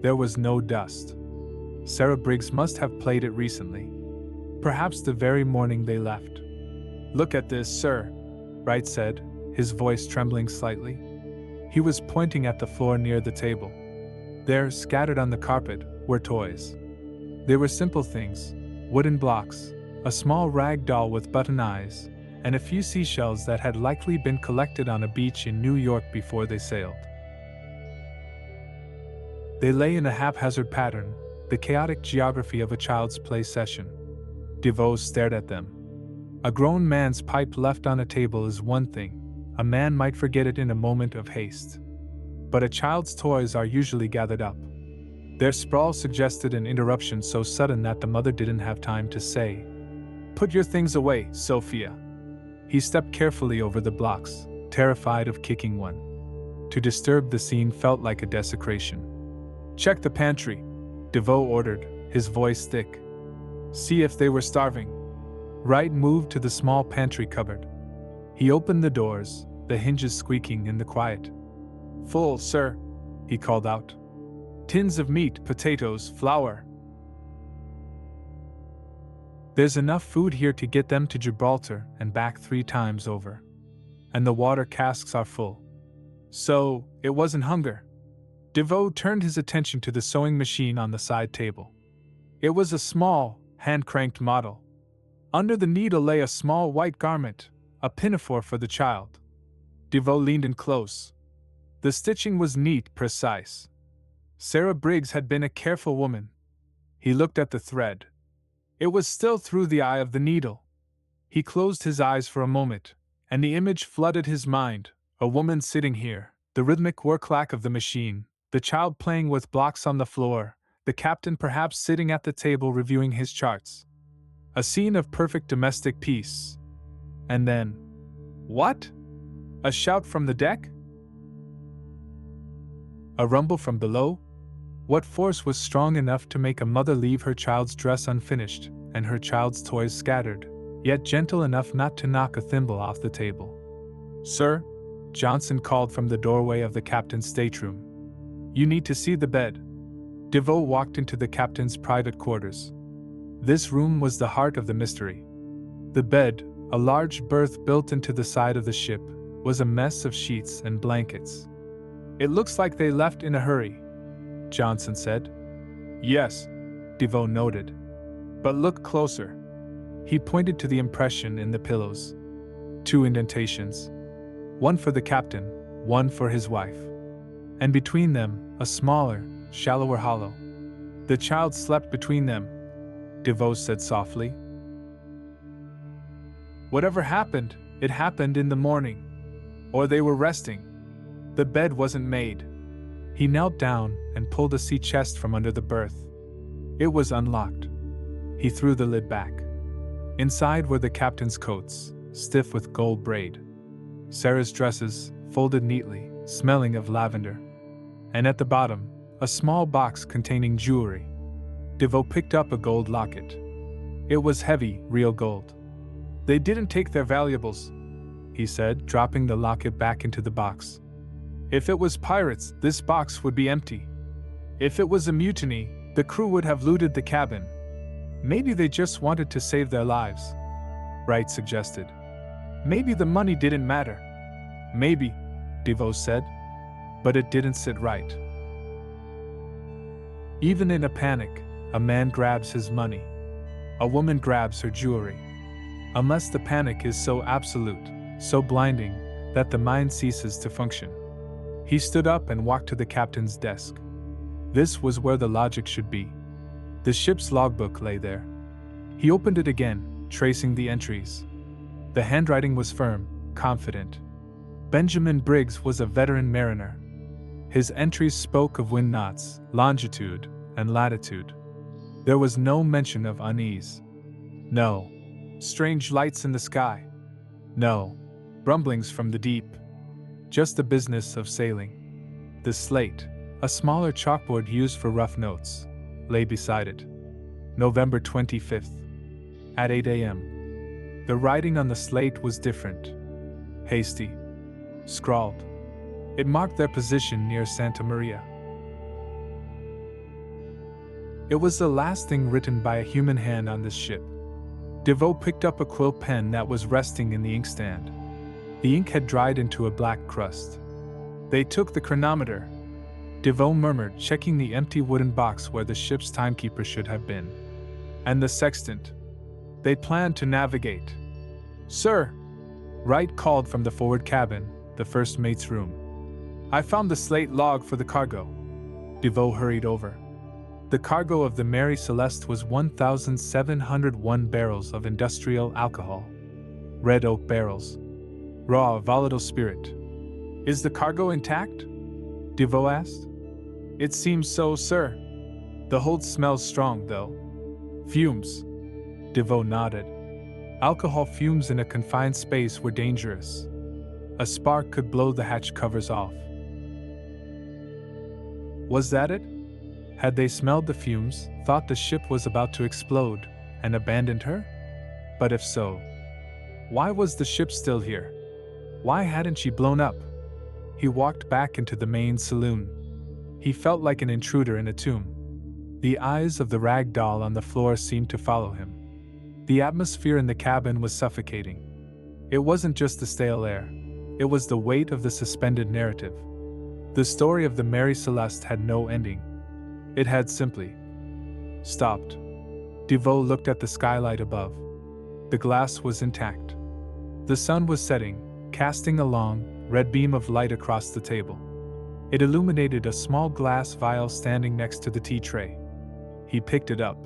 There was no dust. Sarah Briggs must have played it recently. Perhaps the very morning they left. "Look at this, sir," Wright said, his voice trembling slightly. He was pointing at the floor near the table. There, scattered on the carpet, were toys. They were simple things: wooden blocks, a small rag doll with button eyes, and a few seashells that had likely been collected on a beach in New York before they sailed. They lay in a haphazard pattern, the chaotic geography of a child's play session. DeVoe stared at them. A grown man's pipe left on a table is one thing. A man might forget it in a moment of haste. But a child's toys are usually gathered up. Their sprawl suggested an interruption so sudden that the mother didn't have time to say, "Put your things away, Sophia." He stepped carefully over the blocks, terrified of kicking one. To disturb the scene felt like a desecration. "Check the pantry," DeVoe ordered, his voice thick. "See if they were starving." Wright moved to the small pantry cupboard. He opened the doors, the hinges squeaking in the quiet. "Full, sir," he called out. "Tins of meat, potatoes, flour. There's enough food here to get them to Gibraltar and back 3 times over. And the water casks are full. So, it wasn't hunger." DeVoe turned his attention to the sewing machine on the side table. It was a small, hand-cranked model. Under the needle lay a small white garment, a pinafore for the child. DeVoe leaned in close. The stitching was neat, precise. Sarah Briggs had been a careful woman. He looked at the thread. It was still through the eye of the needle. He closed his eyes for a moment, and the image flooded his mind. A woman sitting here, the rhythmic work-clack of the machine, the child playing with blocks on the floor, the captain perhaps sitting at the table reviewing his charts. A scene of perfect domestic peace. And then, what? A shout from the deck? A rumble from below? What force was strong enough to make a mother leave her child's dress unfinished, and her child's toys scattered, yet gentle enough not to knock a thimble off the table? "Sir?" Johnson called from the doorway of the captain's stateroom. You need to see the bed. DeVoe walked into the captain's private quarters. This room was the heart of the mystery. The bed, a large berth built into the side of the ship, was a mess of sheets and blankets. It looks like they left in a hurry, Johnson said. Yes, DeVoe noted. But look closer. He pointed to the impression in the pillows. 2 indentations. One for the captain, one for his wife. And between them, a smaller, shallower hollow. The child slept between them, DeVoe said softly. Whatever happened, it happened in the morning. Or they were resting. The bed wasn't made. He knelt down and pulled a sea chest from under the berth. It was unlocked. He threw the lid back. Inside were the captain's coats, stiff with gold braid. Sarah's dresses, folded neatly, smelling of lavender. And at the bottom, a small box containing jewelry. DeVoe picked up a gold locket. It was heavy, real gold. They didn't take their valuables, he said, dropping the locket back into the box. If it was pirates, this box would be empty. If it was a mutiny, the crew would have looted the cabin. Maybe they just wanted to save their lives, Wright suggested. Maybe the money didn't matter. Maybe, DeVoe said. But it didn't sit right. Even in a panic, a man grabs his money. A woman grabs her jewelry. Unless the panic is so absolute, so blinding, that the mind ceases to function. He stood up and walked to the captain's desk. This was where the logic should be. The ship's logbook lay there. He opened it again, tracing the entries. The handwriting was firm, confident. Benjamin Briggs was a veteran mariner. His entries spoke of wind knots, longitude, and latitude. There was no mention of unease. No strange lights in the sky. No rumblings from the deep. Just the business of sailing. The slate, a smaller chalkboard used for rough notes, lay beside it. November 25th. At 8 a.m. The writing on the slate was different. Hasty. Scrawled. It marked their position near Santa Maria. It was the last thing written by a human hand on this ship. DeVoe picked up a quill pen that was resting in the inkstand. The ink had dried into a black crust. They took the chronometer. DeVoe murmured, checking the empty wooden box where the ship's timekeeper should have been. And the sextant. They planned to navigate. Sir, Wright called from the forward cabin, the first mate's room. I found the slate log for the cargo. DeVoe hurried over. The cargo of the Mary Celeste was 1,701 barrels of industrial alcohol. Red oak barrels. Raw, volatile spirit. Is the cargo intact? DeVoe asked. It seems so, sir. The hold smells strong, though. Fumes. DeVoe nodded. Alcohol fumes in a confined space were dangerous. A spark could blow the hatch covers off. Was that it? Had they smelled the fumes, thought the ship was about to explode, and abandoned her? But if so, why was the ship still here? Why hadn't she blown up? He walked back into the main saloon. He felt like an intruder in a tomb. The eyes of the rag doll on the floor seemed to follow him. The atmosphere in the cabin was suffocating. It wasn't just the stale air. It was the weight of the suspended narrative. The story of the Mary Celeste had no ending. It had simply stopped. DeVoe looked at the skylight above. The glass was intact. The sun was setting, casting a long, red beam of light across the table. It illuminated a small glass vial standing next to the tea tray. He picked it up.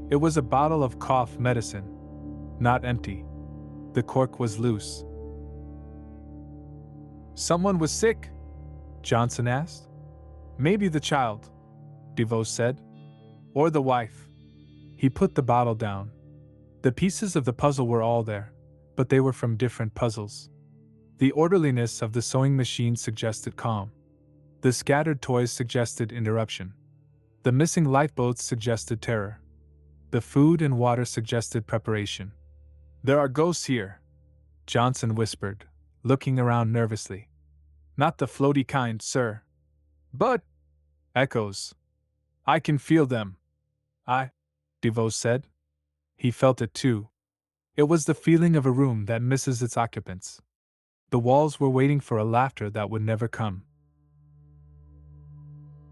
It was a bottle of cough medicine. Not empty. The cork was loose. Someone was sick? Johnson asked. Maybe the child, DeVoe said. Or the wife. He put the bottle down. The pieces of the puzzle were all there, but they were from different puzzles. The orderliness of the sewing machine suggested calm. The scattered toys suggested interruption. The missing lifeboats suggested terror. The food and water suggested preparation. There are ghosts here, Johnson whispered, looking around nervously. Not the floaty kind, sir. But, Echoes. I can feel them. DeVoe said. He felt it too. It was the feeling of a room that misses its occupants. The walls were waiting for a laughter that would never come.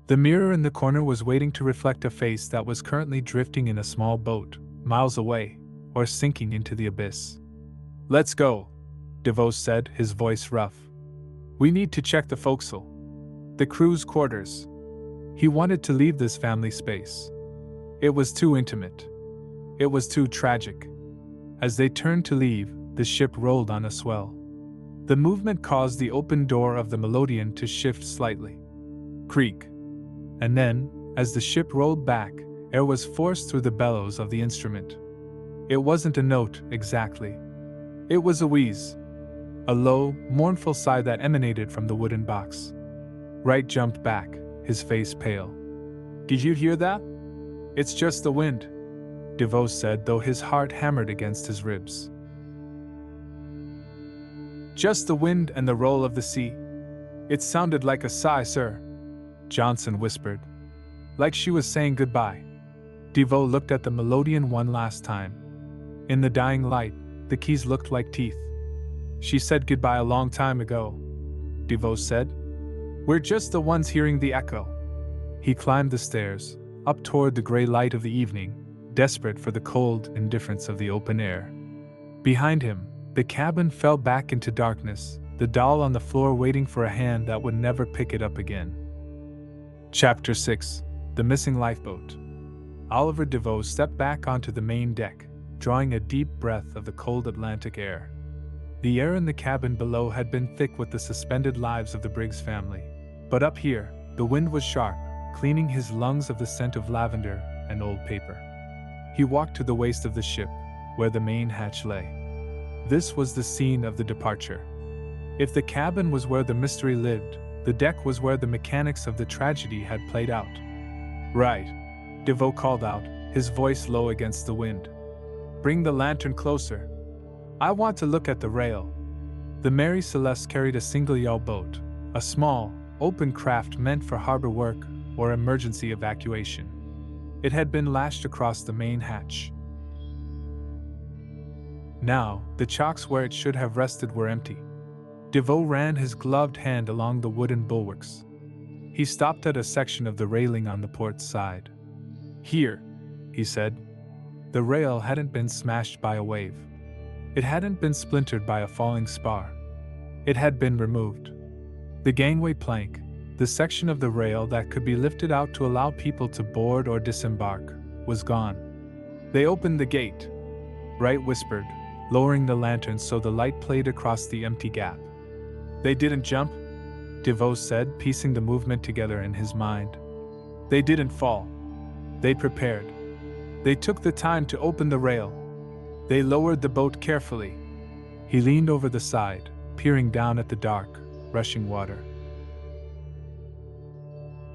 The mirror in the corner was waiting to reflect a face that was currently drifting in a small boat, miles away, or sinking into the abyss. Let's go, DeVoe said, his voice rough. We need to check the forecastle. The crew's quarters. He wanted to leave this family space. It was too intimate. It was too tragic. As they turned to leave, the ship rolled on a swell. The movement caused the open door of the melodeon to shift slightly. Creak. And then, as the ship rolled back, air was forced through the bellows of the instrument. It wasn't a note, exactly. It was a wheeze. A low, mournful sigh that emanated from the wooden box. Wright jumped back, his face pale. Did you hear that? It's just the wind, DeVoe said, though his heart hammered against his ribs. Just the wind and the roll of the sea. It sounded like a sigh, sir, Johnson whispered. Like she was saying goodbye. DeVoe looked at the melodeon one last time. In the dying light, the keys looked like teeth. She said goodbye a long time ago, DeVoe said. We're just the ones hearing the echo. He climbed the stairs, up toward the gray light of the evening, desperate for the cold indifference of the open air. Behind him, the cabin fell back into darkness, the doll on the floor waiting for a hand that would never pick it up again. Chapter 6. The Missing Lifeboat. Oliver DeVoe stepped back onto the main deck, drawing a deep breath of the cold Atlantic air. The air in the cabin below had been thick with the suspended lives of the Briggs family, but up here, the wind was sharp, cleaning his lungs of the scent of lavender and old paper. He walked to the waist of the ship, where the main hatch lay. This was the scene of the departure. If the cabin was where the mystery lived, the deck was where the mechanics of the tragedy had played out. Right, DeVoe called out, his voice low against the wind. Bring the lantern closer. I want to look at the rail. The Mary Celeste carried a single yawl boat, a small, open craft meant for harbor work or emergency evacuation. It had been lashed across the main hatch. Now, the chocks where it should have rested were empty. DeVoe ran his gloved hand along the wooden bulwarks. He stopped at a section of the railing on the port side. Here, he said. The rail hadn't been smashed by a wave. It hadn't been splintered by a falling spar. It had been removed. The gangway plank, the section of the rail that could be lifted out to allow people to board or disembark, was gone. They opened the gate, Wright whispered, lowering the lantern so the light played across the empty gap. They didn't jump, DeVoe said, piecing the movement together in his mind. They didn't fall. They prepared. They took the time to open the rail. They lowered the boat carefully. He leaned over the side, peering down at the dark, rushing water.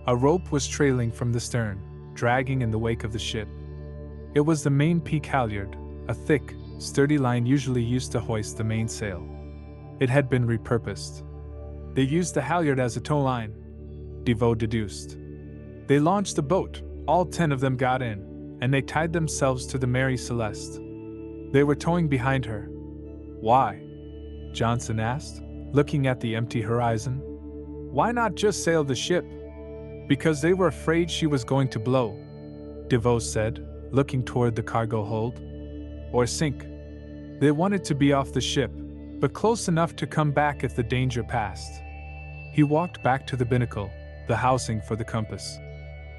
A rope was trailing from the stern, dragging in the wake of the ship. It was the main peak halyard, a thick, sturdy line usually used to hoist the mainsail. It had been repurposed. They used the halyard as a tow line, DeVoe deduced. They launched the boat, all 10 of them got in, and they tied themselves to the Mary Celeste. They were towing behind her. Why? Johnson asked, looking at the empty horizon. Why not just sail the ship? Because they were afraid she was going to blow, DeVoe said, looking toward the cargo hold. Or sink. They wanted to be off the ship, but close enough to come back if the danger passed. He walked back to the binnacle, the housing for the compass.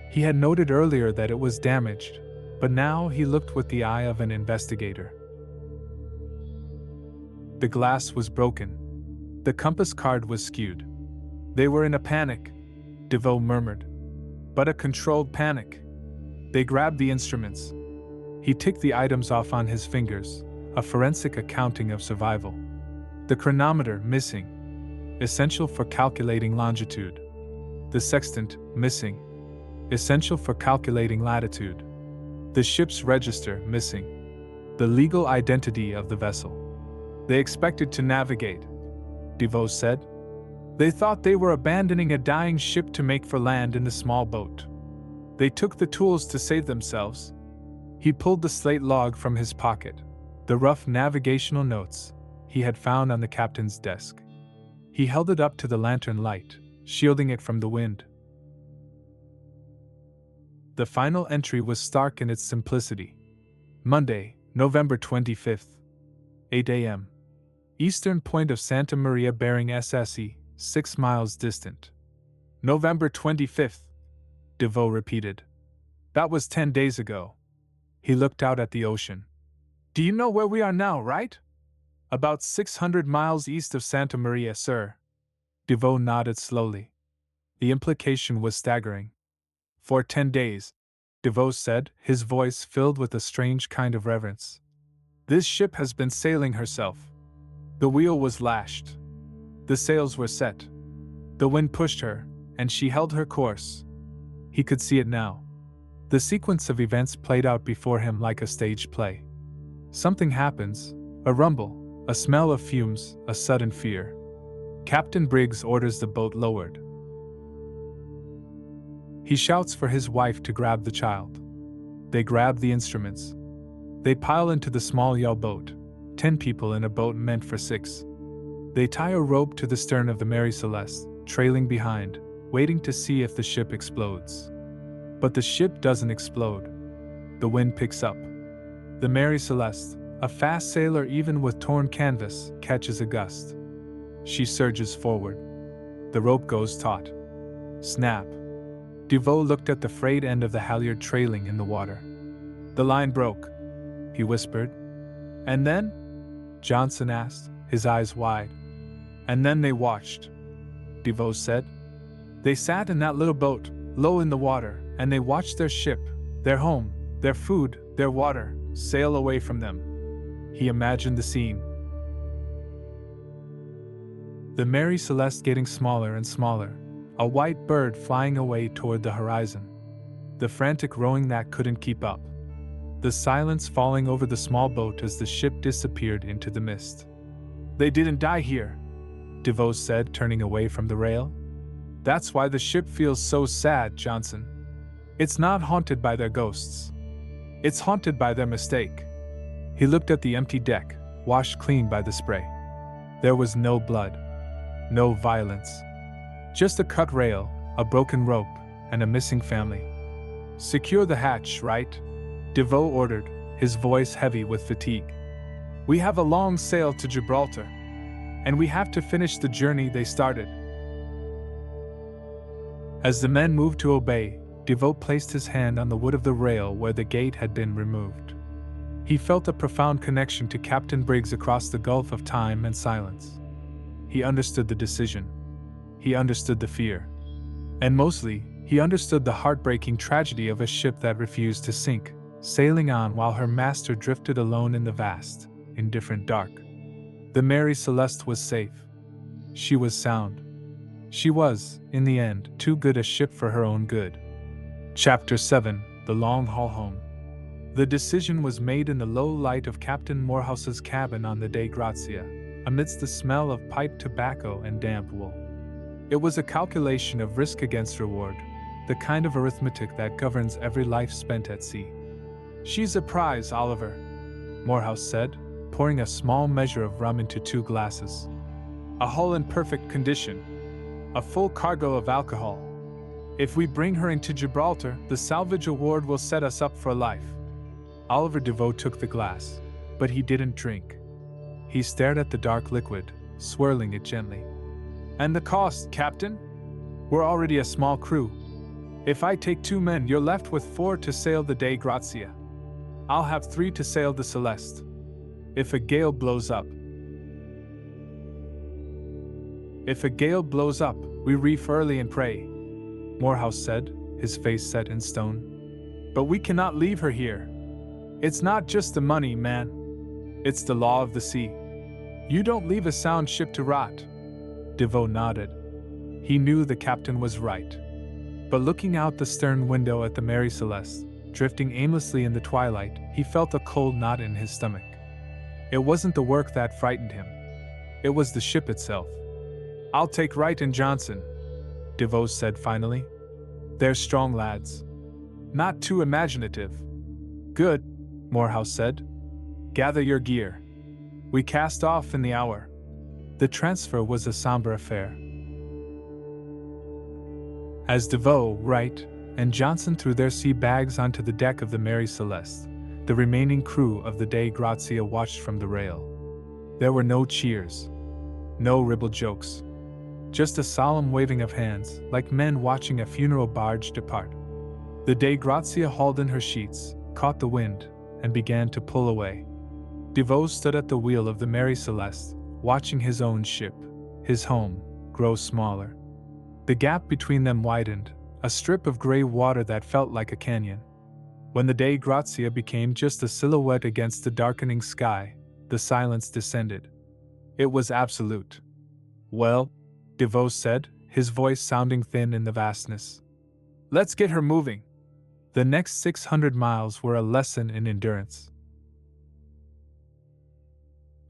He had noted earlier that it was damaged, but now he looked with the eye of an investigator. The glass was broken. The compass card was skewed. They were in a panic, DeVoe murmured. But a controlled panic. They grabbed the instruments. He ticked the items off on his fingers, a forensic accounting of survival. The chronometer missing, essential for calculating longitude. The sextant missing, essential for calculating latitude. The ship's register missing, the legal identity of the vessel. They expected to navigate, DeVoe said. They thought they were abandoning a dying ship to make for land in the small boat. They took the tools to save themselves. He pulled the slate log from his pocket, the rough navigational notes he had found on the captain's desk. He held it up to the lantern light, shielding it from the wind. The final entry was stark in its simplicity. Monday, November 25th, 8 a.m. Eastern point of Santa Maria bearing SSE, 6 miles distant. November 25th, DeVoe repeated. That was 10 days ago. He looked out at the ocean. Do you know where we are now, right? About 600 miles east of Santa Maria, sir. DeVoe nodded slowly. The implication was staggering. For 10 days, DeVoe said, his voice filled with a strange kind of reverence. This ship has been sailing herself. The wheel was lashed. The sails were set. The wind pushed her, and she held her course. He could see it now. The sequence of events played out before him like a stage play. Something happens, a rumble, a smell of fumes, a sudden fear. Captain Briggs orders the boat lowered. He shouts for his wife to grab the child. They grab the instruments. They pile into the small yellow boat, 10 people in a boat meant for 6. They tie a rope to the stern of the Mary Celeste, trailing behind, waiting to see if the ship explodes. But the ship doesn't explode. The wind picks up. The Mary Celeste, a fast sailor even with torn canvas, catches a gust. She surges forward. The rope goes taut. Snap. DeVoe looked at the frayed end of the halyard trailing in the water. The line broke, he whispered. And then? Johnson asked, his eyes wide. And then they watched, DeVoe said. They sat in that little boat, low in the water, and they watched their ship, their home, their food, their water, sail away from them. He imagined the scene. The Mary Celeste getting smaller and smaller, a white bird flying away toward the horizon. The frantic rowing that couldn't keep up. The silence falling over the small boat as the ship disappeared into the mist. They didn't die here, DeVoe said, turning away from the rail. That's why the ship feels so sad, Johnson. It's not haunted by their ghosts. It's haunted by their mistake. He looked at the empty deck, washed clean by the spray. There was no blood, no violence. Just a cut rail, a broken rope, and a missing family. Secure the hatch, right? DeVoe ordered, his voice heavy with fatigue. We have a long sail to Gibraltar, and we have to finish the journey they started. As the men moved to obey, DeVoe placed his hand on the wood of the rail where the gate had been removed. He felt a profound connection to Captain Briggs across the gulf of time and silence. He understood the decision. He understood the fear. And mostly, he understood the heartbreaking tragedy of a ship that refused to sink, sailing on while her master drifted alone in the vast, indifferent dark. The Mary Celeste was safe. She was sound. She was, in the end, too good a ship for her own good. Chapter 7: The Long Haul Home. The decision was made in the low light of Captain Morehouse's cabin on the Dei Grazia, amidst the smell of pipe tobacco and damp wool. It was a calculation of risk against reward, the kind of arithmetic that governs every life spent at sea. She's a prize, Oliver, Morehouse said, pouring a small measure of rum into 2 glasses. A hull in perfect condition, a full cargo of alcohol. If we bring her into Gibraltar, the salvage award will set us up for life. Oliver DeVoe took the glass, but he didn't drink. He stared at the dark liquid, swirling it gently. And the cost, Captain? We're already a small crew. If I take 2 men, you're left with 4 to sail the Dei Grazia. I'll have 3 to sail the Celeste. If a gale blows up, we reef early and pray, Morehouse said, his face set in stone. But we cannot leave her here. It's not just the money, man. It's the law of the sea. You don't leave a sound ship to rot. DeVoe nodded. He knew the captain was right. But looking out the stern window at the Mary Celeste, drifting aimlessly in the twilight, he felt a cold knot in his stomach. It wasn't the work that frightened him. It was the ship itself. I'll take Wright and Johnson, DeVoe said finally. They're strong lads. Not too imaginative. Good, Morehouse said. Gather your gear. We cast off in the hour. The transfer was a somber affair. As DeVoe, Wright, and Johnson threw their sea bags onto the deck of the Mary Celeste, the remaining crew of the Dei Grazia watched from the rail. There were no cheers. No ribald jokes. Just a solemn waving of hands, like men watching a funeral barge depart. The Dei Grazia hauled in her sheets, caught the wind, and began to pull away. DeVoe stood at the wheel of the Mary Celeste, watching his own ship, his home, grow smaller. The gap between them widened, a strip of gray water that felt like a canyon. When the Dei Grazia became just a silhouette against the darkening sky, the silence descended. It was absolute. Well, DeVoe said, his voice sounding thin in the vastness. Let's get her moving. The next 600 miles were a lesson in endurance.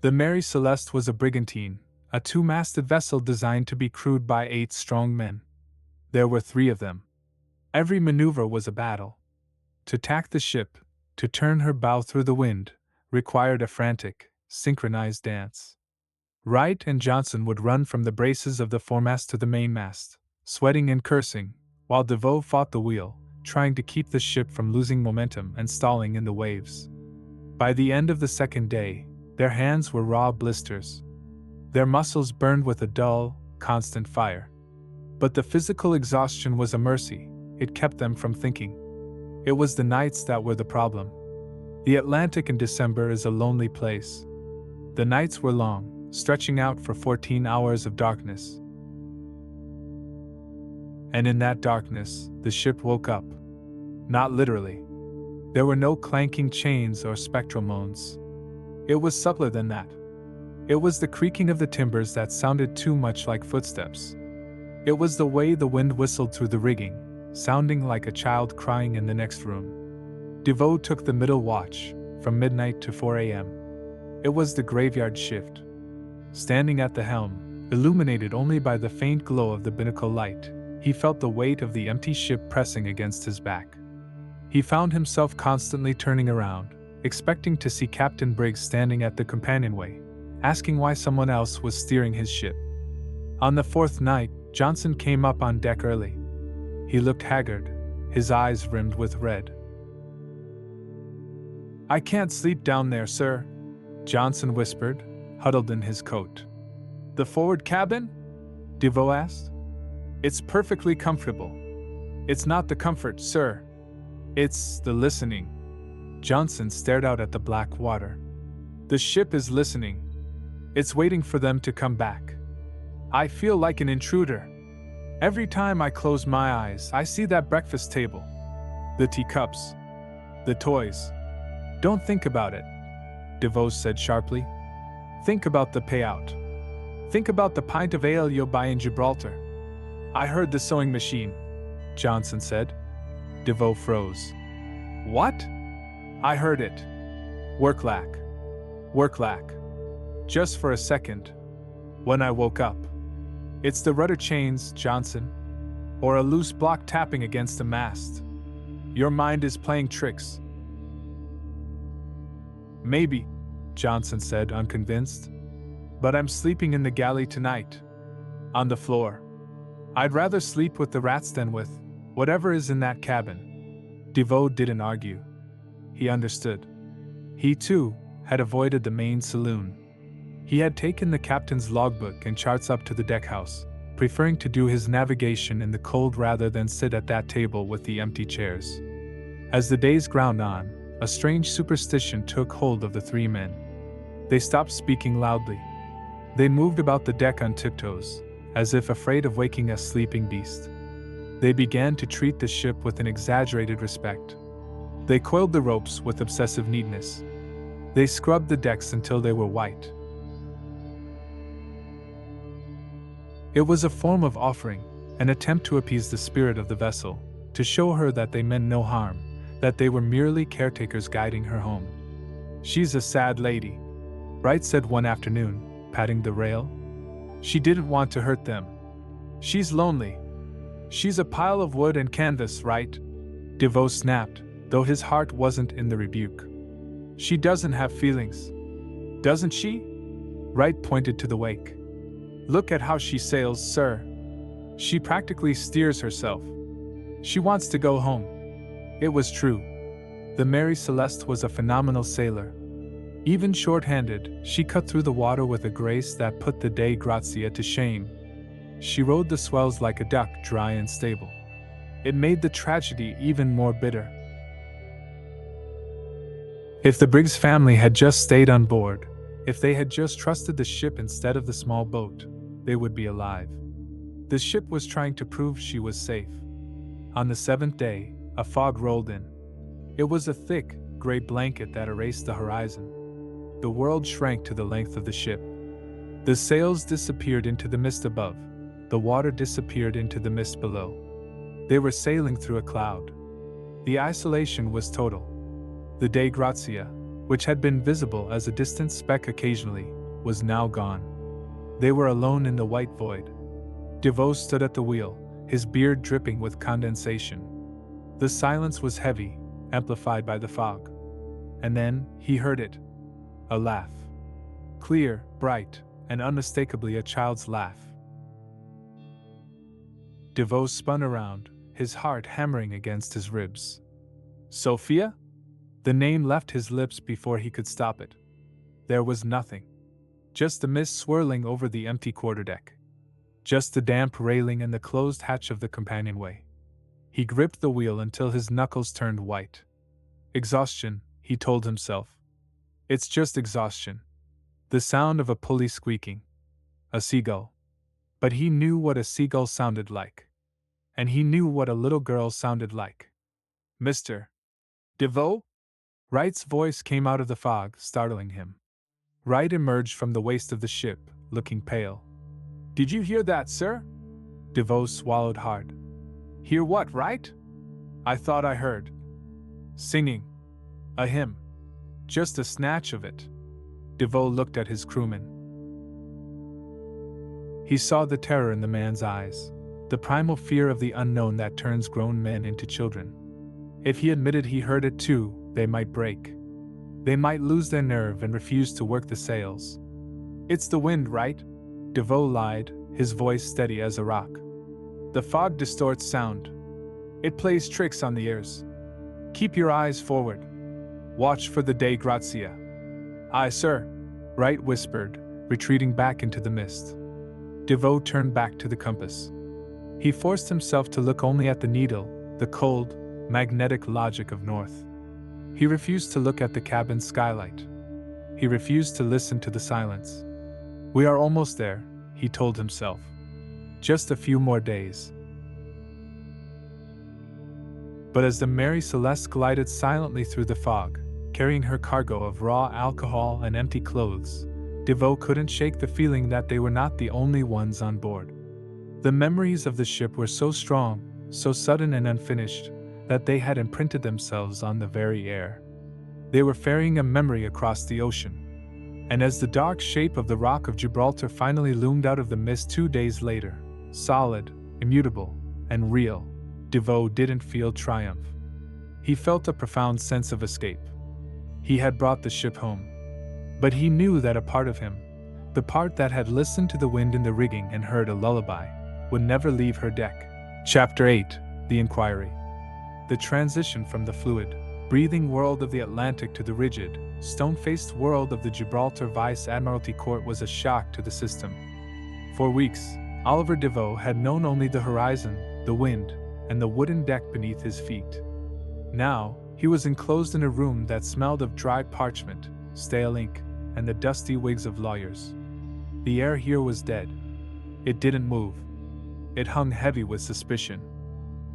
The Mary Celeste was a brigantine, a two-masted vessel designed to be crewed by 8 strong men. There were 3 of them. Every maneuver was a battle. To tack the ship, to turn her bow through the wind, required a frantic, synchronized dance. Wright and Johnson would run from the braces of the foremast to the mainmast, sweating and cursing, while DeVoe fought the wheel, trying to keep the ship from losing momentum and stalling in the waves. By the end of the second day, their hands were raw blisters. Their muscles burned with a dull, constant fire. But the physical exhaustion was a mercy. It kept them from thinking. It was the nights that were the problem. The Atlantic in December is a lonely place. The nights were long, stretching out for 14 hours of darkness. And in that darkness, the ship woke up. Not literally. There were no clanking chains or spectral moans. It was subtler than that. It was the creaking of the timbers that sounded too much like footsteps. It was the way the wind whistled through the rigging, sounding like a child crying in the next room. DeVoe took the middle watch, from midnight to 4 a.m. It was the graveyard shift. Standing at the helm, illuminated only by the faint glow of the binnacle light, he felt the weight of the empty ship pressing against his back. He found himself constantly turning around, expecting to see Captain Briggs standing at the companionway, asking why someone else was steering his ship. On the 4th night, Johnson came up on deck early. He looked haggard, his eyes rimmed with red. "I can't sleep down there, sir," Johnson whispered, huddled in his coat. "The forward cabin?" DeVoe asked. "It's perfectly comfortable. It's not the comfort, sir. It's the listening." Johnson stared out at the black water. "The ship is listening. It's waiting for them to come back. I feel like an intruder. Every time I close my eyes, I see that breakfast table. The teacups. The toys. Don't think about it," DeVoe said sharply. "Think about the payout. Think about the pint of ale you'll buy in Gibraltar." "I heard the sewing machine," Johnson said. DeVoe froze. "What?" "I heard it. Work-lack. Work-lack. Just for a second. When I woke up. It's the rudder chains, Johnson. Or a loose block tapping against the mast. Your mind is playing tricks." "Maybe," Johnson said, unconvinced. "But I'm sleeping in the galley tonight. On the floor. I'd rather sleep with the rats than with whatever is in that cabin." DeVoe didn't argue. He understood. He, too, had avoided the main saloon. He had taken the captain's logbook and charts up to the deckhouse, preferring to do his navigation in the cold rather than sit at that table with the empty chairs. As the days ground on, a strange superstition took hold of the 3 men. They stopped speaking loudly. They moved about the deck on tiptoes, as if afraid of waking a sleeping beast. They began to treat the ship with an exaggerated respect. They coiled the ropes with obsessive neatness. They scrubbed the decks until they were white. It was a form of offering, an attempt to appease the spirit of the vessel, to show her that they meant no harm, that they were merely caretakers guiding her home. "She's a sad lady," Wright said one afternoon, patting the rail. She didn't want to hurt them. She's lonely. She's a pile of wood and canvas, right? DeVoe snapped, though his heart wasn't in the rebuke. She doesn't have feelings. Doesn't she? Wright pointed to the wake. Look at how she sails, sir. She practically steers herself. She wants to go home. It was true. The Mary Celeste was a phenomenal sailor. Even short-handed, she cut through the water with a grace that put the Dei Grazia to shame. She rode the swells like a duck, dry and stable. It made the tragedy even more bitter. If the Briggs family had just stayed on board, if they had just trusted the ship instead of the small boat, they would be alive. The ship was trying to prove she was safe. On the seventh day, a fog rolled in. It was a thick, gray blanket that erased the horizon. The world shrank to the length of the ship. The sails disappeared into the mist above. The water disappeared into the mist below. They were sailing through a cloud. The isolation was total. The Dei Grazia, which had been visible as a distant speck occasionally, was now gone. They were alone in the white void. DeVoe stood at the wheel, his beard dripping with condensation. The silence was heavy, amplified by the fog. And then, he heard it. A laugh. Clear, bright, and unmistakably a child's laugh. DeVoe spun around, his heart hammering against his ribs. Sophia? The name left his lips before he could stop it. There was nothing. Just the mist swirling over the empty quarterdeck. Just the damp railing and the closed hatch of the companionway. He gripped the wheel until his knuckles turned white. Exhaustion, he told himself. It's just exhaustion. The sound of a pulley squeaking. A seagull. But he knew what a seagull sounded like. And he knew what a little girl sounded like. Mr. DeVoe? Wright's voice came out of the fog, startling him. Wright emerged from the waist of the ship, looking pale. Did you hear that, sir? DeVoe swallowed hard. Hear what, Wright? I thought I heard. Singing. A hymn. Just a snatch of it. DeVoe looked at his crewman. He saw the terror in the man's eyes, the primal fear of the unknown that turns grown men into children. If he admitted he heard it too, they might break. They might lose their nerve and refuse to work the sails. It's the wind, right? DeVoe lied, his voice steady as a rock. The fog distorts sound. It plays tricks on the ears. Keep your eyes forward. Watch for the Dei Grazia. Aye, sir, Wright whispered, retreating back into the mist. DeVoe turned back to the compass. He forced himself to look only at the needle, the cold, magnetic logic of north. He refused to look at the cabin skylight. He refused to listen to the silence. We are almost there, he told himself. Just a few more days. But as the Mary Celeste glided silently through the fog, carrying her cargo of raw alcohol and empty clothes, DeVoe couldn't shake the feeling that they were not the only ones on board. The memories of the ship were so strong, so sudden and unfinished, that they had imprinted themselves on the very air. They were ferrying a memory across the ocean. And as the dark shape of the Rock of Gibraltar finally loomed out of the mist 2 days later, solid, immutable, and real, DeVoe didn't feel triumph. He felt a profound sense of escape. He had brought the ship home. But he knew that a part of him, the part that had listened to the wind in the rigging and heard a lullaby, would never leave her deck. Chapter 8: The Inquiry. The transition from the fluid, breathing world of the Atlantic to the rigid, stone-faced world of the Gibraltar Vice Admiralty Court was a shock to the system. For weeks, Oliver DeVoe had known only the horizon, the wind, and the wooden deck beneath his feet. Now, he was enclosed in a room that smelled of dry parchment, stale ink, and the dusty wigs of lawyers. The air here was dead. It didn't move. It hung heavy with suspicion.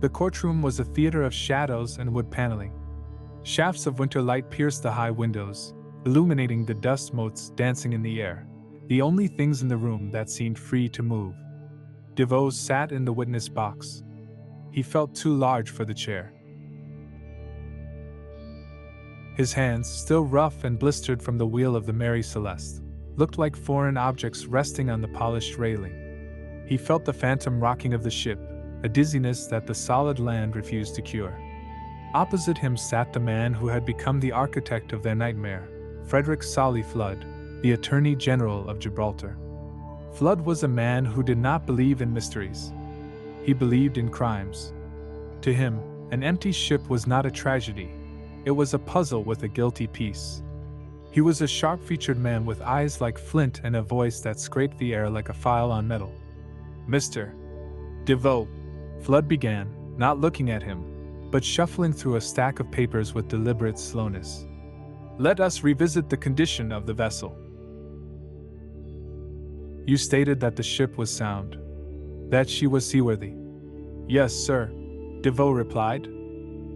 The courtroom was a theater of shadows and wood paneling. Shafts of winter light pierced the high windows, illuminating the dust motes dancing in the air, the only things in the room that seemed free to move. DeVoe sat in the witness box. He felt too large for the chair. His hands, still rough and blistered from the wheel of the Mary Celeste, looked like foreign objects resting on the polished railing. He felt the phantom rocking of the ship, a dizziness that the solid land refused to cure. Opposite him sat the man who had become the architect of their nightmare, Frederick Solly Flood, the Attorney General of Gibraltar. Flood was a man who did not believe in mysteries. He believed in crimes. To him, an empty ship was not a tragedy. It was a puzzle with a guilty piece. He was a sharp-featured man with eyes like flint and a voice that scraped the air like a file on metal. "Mr. DeVoe," Flood began, not looking at him, but shuffling through a stack of papers with deliberate slowness. "Let us revisit the condition of the vessel. You stated that the ship was sound, that she was seaworthy." "Yes, sir," DeVoe replied.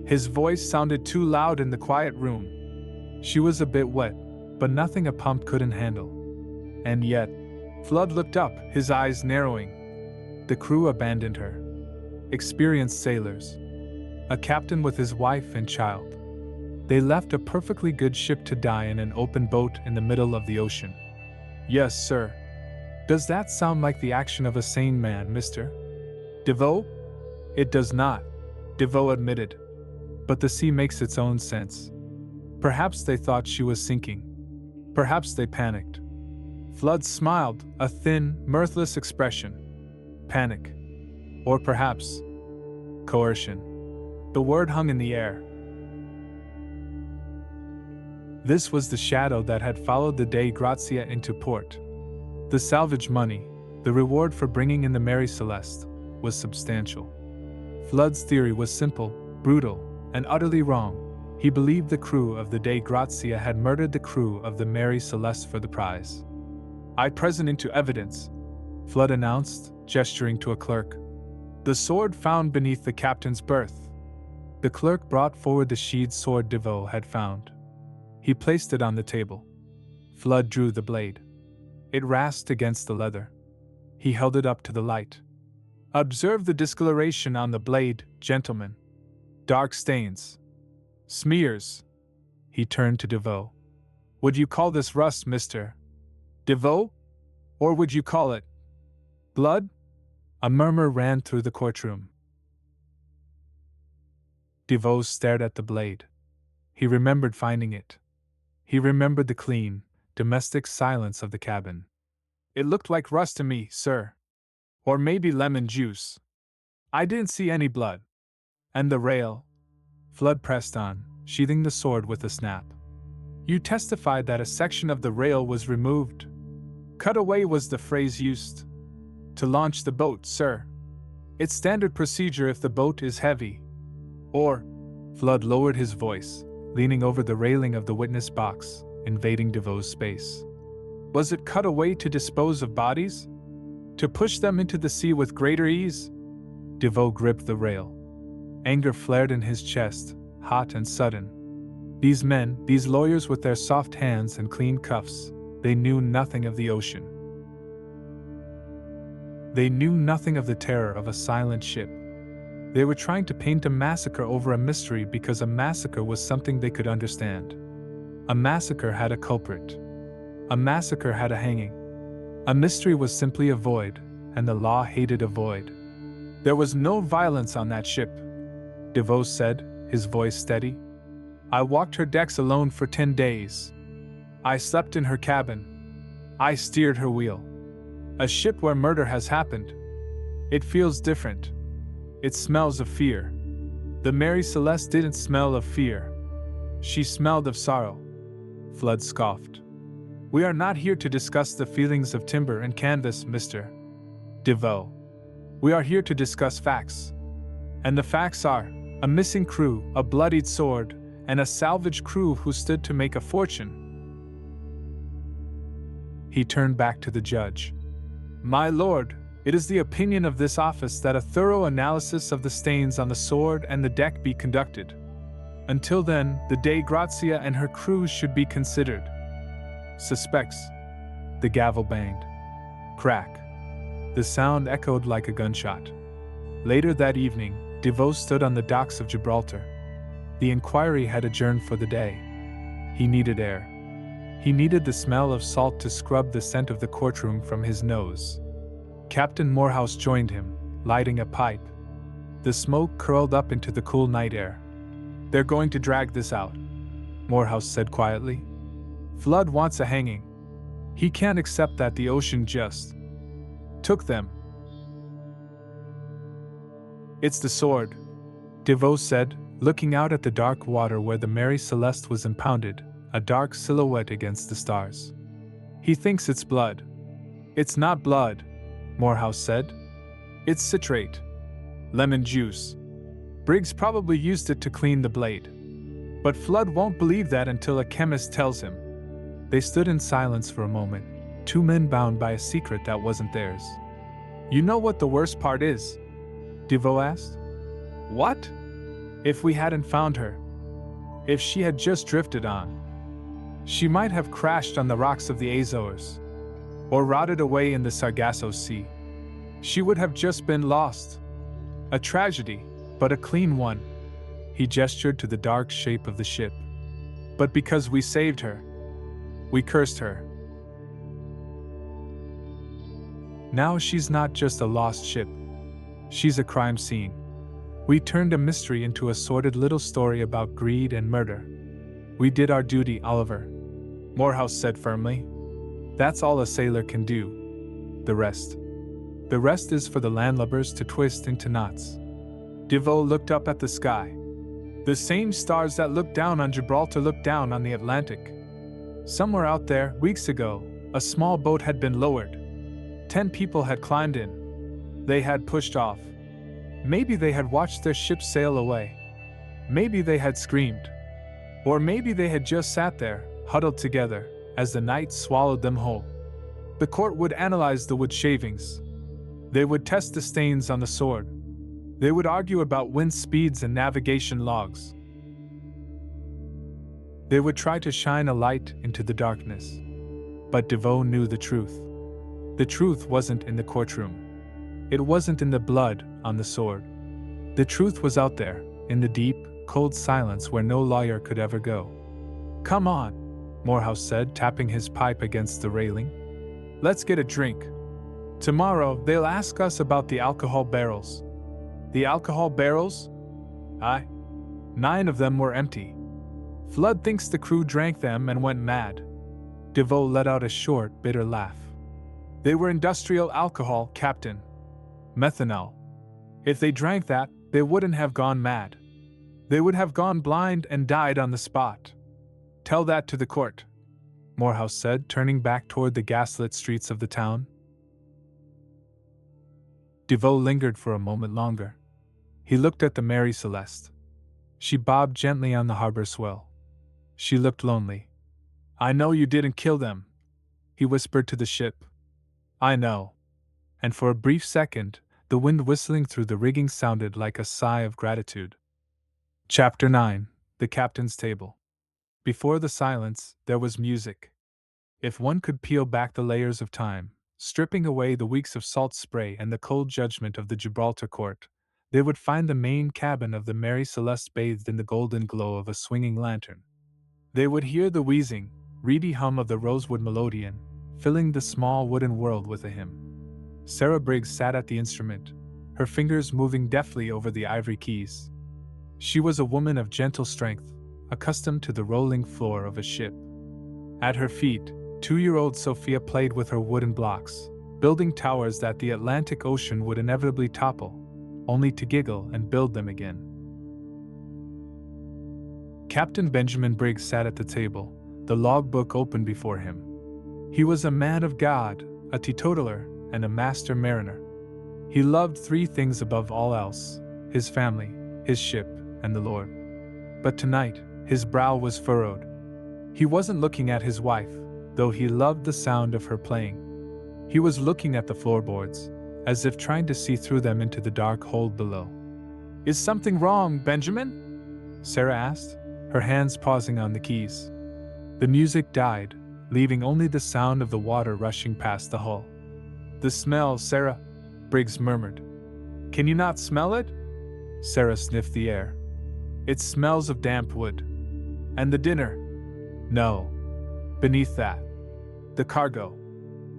His voice sounded too loud in the quiet room. "She was a bit wet, but nothing a pump couldn't handle. And yet," Flood looked up, his eyes narrowing, "the crew abandoned her. Experienced sailors. A captain with his wife and child. They left a perfectly good ship to die in an open boat in the middle of the ocean." "Yes, sir." "Does that sound like the action of a sane man, Mr. DeVoe?" "It does not," DeVoe admitted. "But the sea makes its own sense. Perhaps they thought she was sinking. Perhaps they panicked." Flood smiled, a thin, mirthless expression. Panic. Or perhaps coercion. The word hung in the air. This was the shadow that had followed the Dei Grazia into port. The salvage money, the reward for bringing in the Mary Celeste, was substantial. Flood's theory was simple, brutal, and utterly wrong. He believed the crew of the Dei Grazia had murdered the crew of the Mary Celeste for the prize. "I present into evidence," Flood announced, gesturing to a clerk, "the sword found beneath the captain's berth." The clerk brought forward the sheathed sword DeVoe had found. He placed it on the table. Flood drew the blade. It rasped against the leather. He held it up to the light. "Observe the discoloration on the blade, gentlemen. Dark stains. Smears." He turned to DeVoe. "Would you call this rust, Mr. DeVoe? Or would you call it blood?" A murmur ran through the courtroom. DeVoe stared at the blade. He remembered finding it. He remembered the clean, domestic silence of the cabin. "It looked like rust to me, sir. Or maybe lemon juice. I didn't see any blood." "And the rail?" Flood pressed on, sheathing the sword with a snap. "You testified that a section of the rail was removed. Cut away was the phrase used. To launch the boat, sir. It's standard procedure if the boat is heavy. Or," Flood lowered his voice, leaning over the railing of the witness box, invading DeVoe's space. "Was it cut away to dispose of bodies? To push them into the sea with greater ease?" DeVoe gripped the rail. Anger flared in his chest, hot and sudden. These men, these lawyers with their soft hands and clean cuffs, they knew nothing of the ocean. They knew nothing of the terror of a silent ship. They were trying to paint a massacre over a mystery because a massacre was something they could understand. A massacre had a culprit. A massacre had a hanging. A mystery was simply a void, and the law hated a void. "There was no violence on that ship," DeVoe said, his voice steady. "I walked her decks alone for 10 days. I slept in her cabin. I steered her wheel. A ship where murder has happened. It feels different. It smells of fear. The Mary Celeste didn't smell of fear. She smelled of sorrow." Flood scoffed. "We are not here to discuss the feelings of timber and canvas, Mr. DeVoe. We are here to discuss facts. And the facts are a missing crew, a bloodied sword, and a salvage crew who stood to make a fortune." He turned back to the judge. "My lord, it is the opinion of this office that a thorough analysis of the stains on the sword and the deck be conducted. Until then, the Dei Grazia and her crew should be considered suspects." The gavel banged. Crack. The sound echoed like a gunshot. Later that evening, DeVoe stood on the docks of Gibraltar. The inquiry had adjourned for the day. He needed air. He needed the smell of salt to scrub the scent of the courtroom from his nose. Captain Morehouse joined him, lighting a pipe. The smoke curled up into the cool night air. "They're going to drag this out," Morehouse said quietly. "Flood wants a hanging. He can't accept that the ocean just took them." "It's the sword," DeVoe said, looking out at the dark water where the Mary Celeste was impounded, a dark silhouette against the stars. "He thinks it's blood." "It's not blood," Morehouse said. "It's citrate. Lemon juice. Briggs probably used it to clean the blade. But Flood won't believe that until a chemist tells him." They stood in silence for a moment, two men bound by a secret that wasn't theirs. "You know what the worst part is?" DeVoe asked. "What?" "If we hadn't found her. If she had just drifted on. She might have crashed on the rocks of the Azores. Or rotted away in the Sargasso Sea. She would have just been lost. A tragedy, but a clean one." He gestured to the dark shape of the ship. "But because we saved her, we cursed her. Now she's not just a lost ship. She's a crime scene. We turned a mystery into a sordid little story about greed and murder. We did our duty, Oliver," Morehouse said firmly. "That's all a sailor can do. The rest is for the landlubbers to twist into knots." DeVoe looked up at the sky. The same stars that looked down on Gibraltar looked down on the Atlantic. Somewhere out there, weeks ago, a small boat had been lowered. 10 people had climbed in. They had pushed off. Maybe they had watched their ship sail away. Maybe they had screamed. Or maybe they had just sat there, huddled together, as the night swallowed them whole. The court would analyze the wood shavings. They would test the stains on the sword. They would argue about wind speeds and navigation logs. They would try to shine a light into the darkness. But DeVoe knew the truth. The truth wasn't in the courtroom. It wasn't in the blood on the sword. The truth was out there, in the deep, cold silence where no lawyer could ever go. "Come on," Morehouse said, tapping his pipe against the railing. "Let's get a drink. Tomorrow they'll ask us about the alcohol barrels." "The alcohol barrels?" "Aye. 9 of them were empty. Flood thinks the crew drank them and went mad." DeVoe let out a short, bitter laugh. "They were industrial alcohol, Captain. Methanol. If they drank that, they wouldn't have gone mad. They would have gone blind and died on the spot. Tell that to the court," Morehouse said, turning back toward the gaslit streets of the town. DeVoe lingered for a moment longer. He looked at the Mary Celeste. She bobbed gently on the harbor swell. She looked lonely. "I know you didn't kill them," he whispered to the ship. "I know." And for a brief second, the wind whistling through the rigging sounded like a sigh of gratitude. Chapter 9: The Captain's Table. Before the silence, there was music. If one could peel back the layers of time, stripping away the weeks of salt spray and the cold judgment of the Gibraltar court, they would find the main cabin of the Mary Celeste bathed in the golden glow of a swinging lantern. They would hear the wheezing, reedy hum of the rosewood melodeon, filling the small wooden world with a hymn. Sarah Briggs sat at the instrument, her fingers moving deftly over the ivory keys. She was a woman of gentle strength, accustomed to the rolling floor of a ship. At her feet, 2-year-old Sophia played with her wooden blocks, building towers that the Atlantic Ocean would inevitably topple, only to giggle and build them again. Captain Benjamin Briggs sat at the table, the logbook open before him. He was a man of God, a teetotaler, and a master mariner. He loved 3 things above all else: his family, his ship, and the Lord. But tonight, his brow was furrowed. He wasn't looking at his wife, though he loved the sound of her playing. He was looking at the floorboards, as if trying to see through them into the dark hold below. "Is something wrong, Benjamin?" Sarah asked, her hands pausing on the keys. The music died, leaving only the sound of the water rushing past the hull. "The smell, Sarah," Briggs murmured. "Can you not smell it?" Sarah sniffed the air. "It smells of damp wood. And the dinner?" "No." Beneath that, the cargo.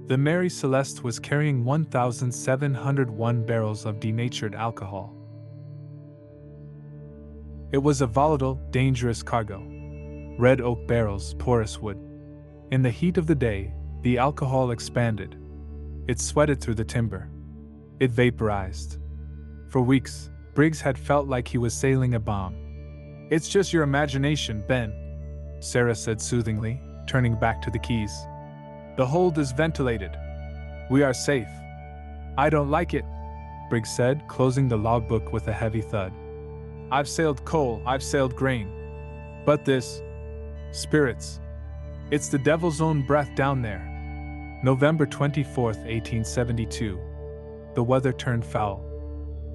The Mary Celeste was carrying 1,701 barrels of denatured alcohol. It was a volatile, dangerous cargo. Red oak barrels, porous wood. In the heat of the day, the alcohol expanded. It sweated through the timber. It vaporized. For weeks, Briggs had felt like he was sailing a bomb. "It's just your imagination, Ben," Sarah said soothingly, turning back to the keys. "The hold is ventilated. We are safe." "I don't like it," Briggs said, closing the logbook with a heavy thud. "I've sailed coal, I've sailed grain. But this... spirits. It's the devil's own breath down there." November 24, 1872. The weather turned foul.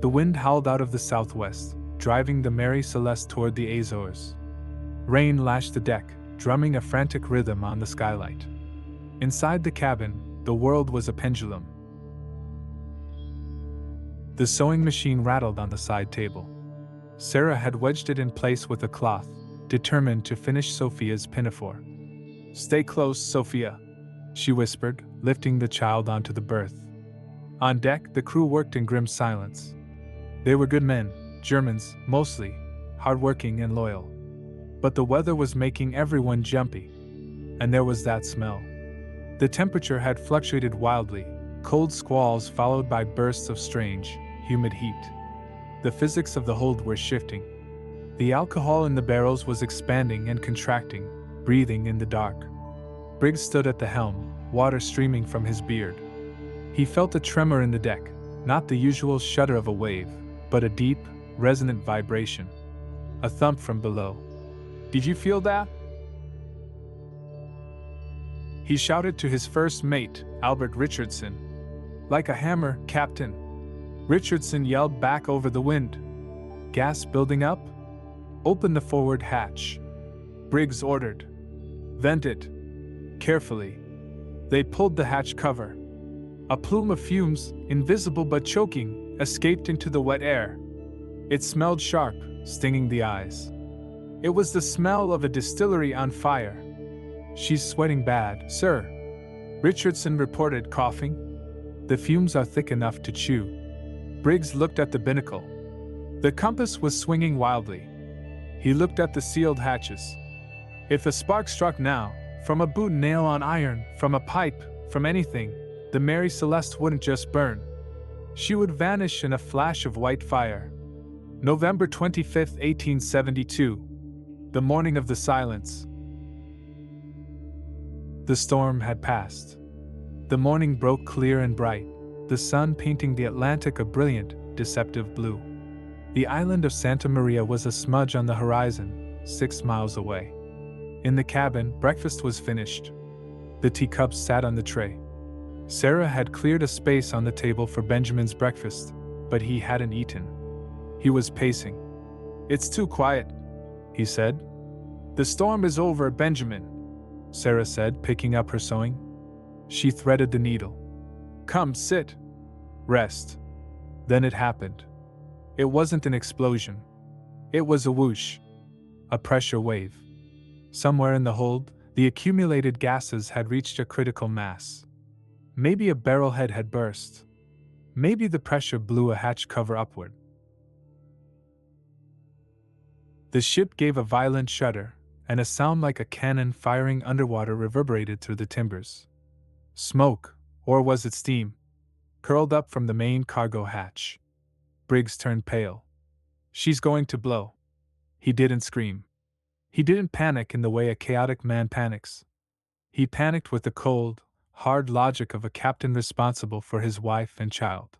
The wind howled out of the southwest, driving the Mary Celeste toward the Azores. Rain lashed the deck, drumming a frantic rhythm on the skylight. Inside the cabin, the world was a pendulum. The sewing machine rattled on the side table. Sarah had wedged it in place with a cloth, determined to finish Sophia's pinafore. "Stay close, Sophia," she whispered, lifting the child onto the berth. On deck, the crew worked in grim silence. They were good men, Germans, mostly, hardworking and loyal. But the weather was making everyone jumpy. And there was that smell. The temperature had fluctuated wildly, cold squalls followed by bursts of strange, humid heat. The physics of the hold were shifting. The alcohol in the barrels was expanding and contracting, breathing in the dark. Briggs stood at the helm, water streaming from his beard. He felt a tremor in the deck, not the usual shudder of a wave, but a deep, resonant vibration. A thump from below. "Did you feel that?" He shouted to his first mate, Albert Richardson. "Like a hammer, Captain." Richardson yelled back over the wind. "Gas building up? Open the forward hatch." Briggs ordered. "Vent it." Carefully. They pulled the hatch cover. A plume of fumes, invisible but choking, escaped into the wet air. It smelled sharp, stinging the eyes. It was the smell of a distillery on fire. "She's sweating bad, sir," Richardson reported, coughing. "The fumes are thick enough to chew." Briggs looked at the binnacle. The compass was swinging wildly. He looked at the sealed hatches. If a spark struck now, from a boot nail on iron, from a pipe, from anything, the Mary Celeste wouldn't just burn. She would vanish in a flash of white fire. November 25, 1872. The morning of the silence. The storm had passed. The morning broke clear and bright, the sun painting the Atlantic a brilliant, deceptive blue. The island of Santa Maria was a smudge on the horizon, 6 miles away. In the cabin, breakfast was finished. The teacups sat on the tray. Sarah had cleared a space on the table for Benjamin's breakfast, but he hadn't eaten. He was pacing. "It's too quiet," he said. "The storm is over, Benjamin," Sarah said, picking up her sewing. She threaded the needle. "Come, sit. Rest." Then it happened. It wasn't an explosion. It was a whoosh. A pressure wave. Somewhere in the hold, the accumulated gases had reached a critical mass. Maybe a barrel head had burst. Maybe the pressure blew a hatch cover upward. The ship gave a violent shudder, and a sound like a cannon firing underwater reverberated through the timbers. Smoke, or was it steam, curled up from the main cargo hatch. Briggs turned pale. "She's going to blow." He didn't scream. He didn't panic in the way a chaotic man panics. He panicked with the cold, hard logic of a captain responsible for his wife and child.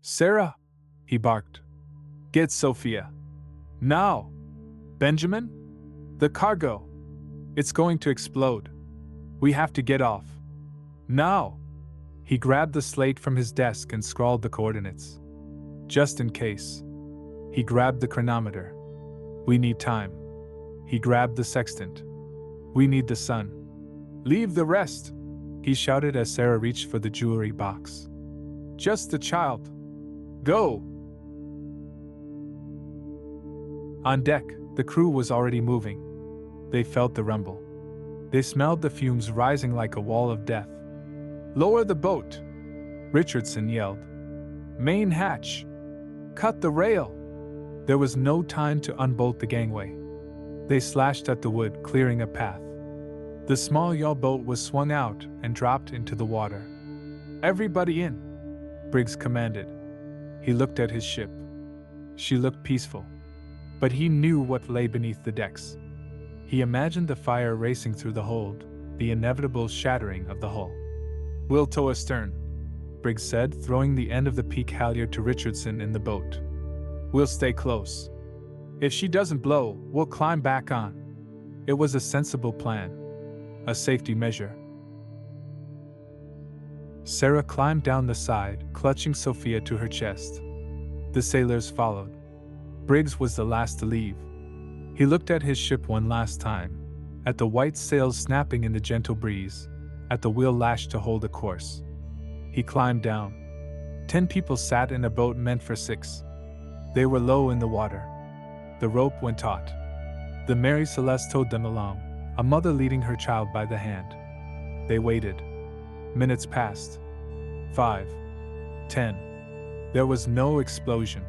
"Sarah!" he barked. "Get Sophia. Now! Benjamin? The cargo! It's going to explode. We have to get off. Now!" He grabbed the slate from his desk and scrawled the coordinates. Just in case. He grabbed the chronometer. "We need time." He grabbed the sextant. "We need the sun." "Leave the rest," he shouted as Sarah reached for the jewelry box. "Just the child. Go!" On deck, the crew was already moving. They felt the rumble. They smelled the fumes rising like a wall of death. "Lower the boat!" Richardson yelled. "Main hatch! Cut the rail!" There was no time to unbolt the gangway. They slashed at the wood, clearing a path. The small yawl boat was swung out and dropped into the water. "Everybody in!" Briggs commanded. He looked at his ship. She looked peaceful, but he knew what lay beneath the decks. He imagined the fire racing through the hold, the inevitable shattering of the hull. "We'll tow astern," Briggs said, throwing the end of the peak halyard to Richardson in the boat. "We'll stay close. If she doesn't blow, we'll climb back on." It was a sensible plan, a safety measure. Sarah climbed down the side, clutching Sophia to her chest. The sailors followed. Briggs was the last to leave. He looked at his ship one last time, at the white sails snapping in the gentle breeze, at the wheel lashed to hold a course. He climbed down. 10 people sat in a boat meant for 6. They were low in the water. The rope went taut. The Mary Celeste towed them along, a mother leading her child by the hand. They waited. Minutes passed. 5. 10. There was no explosion.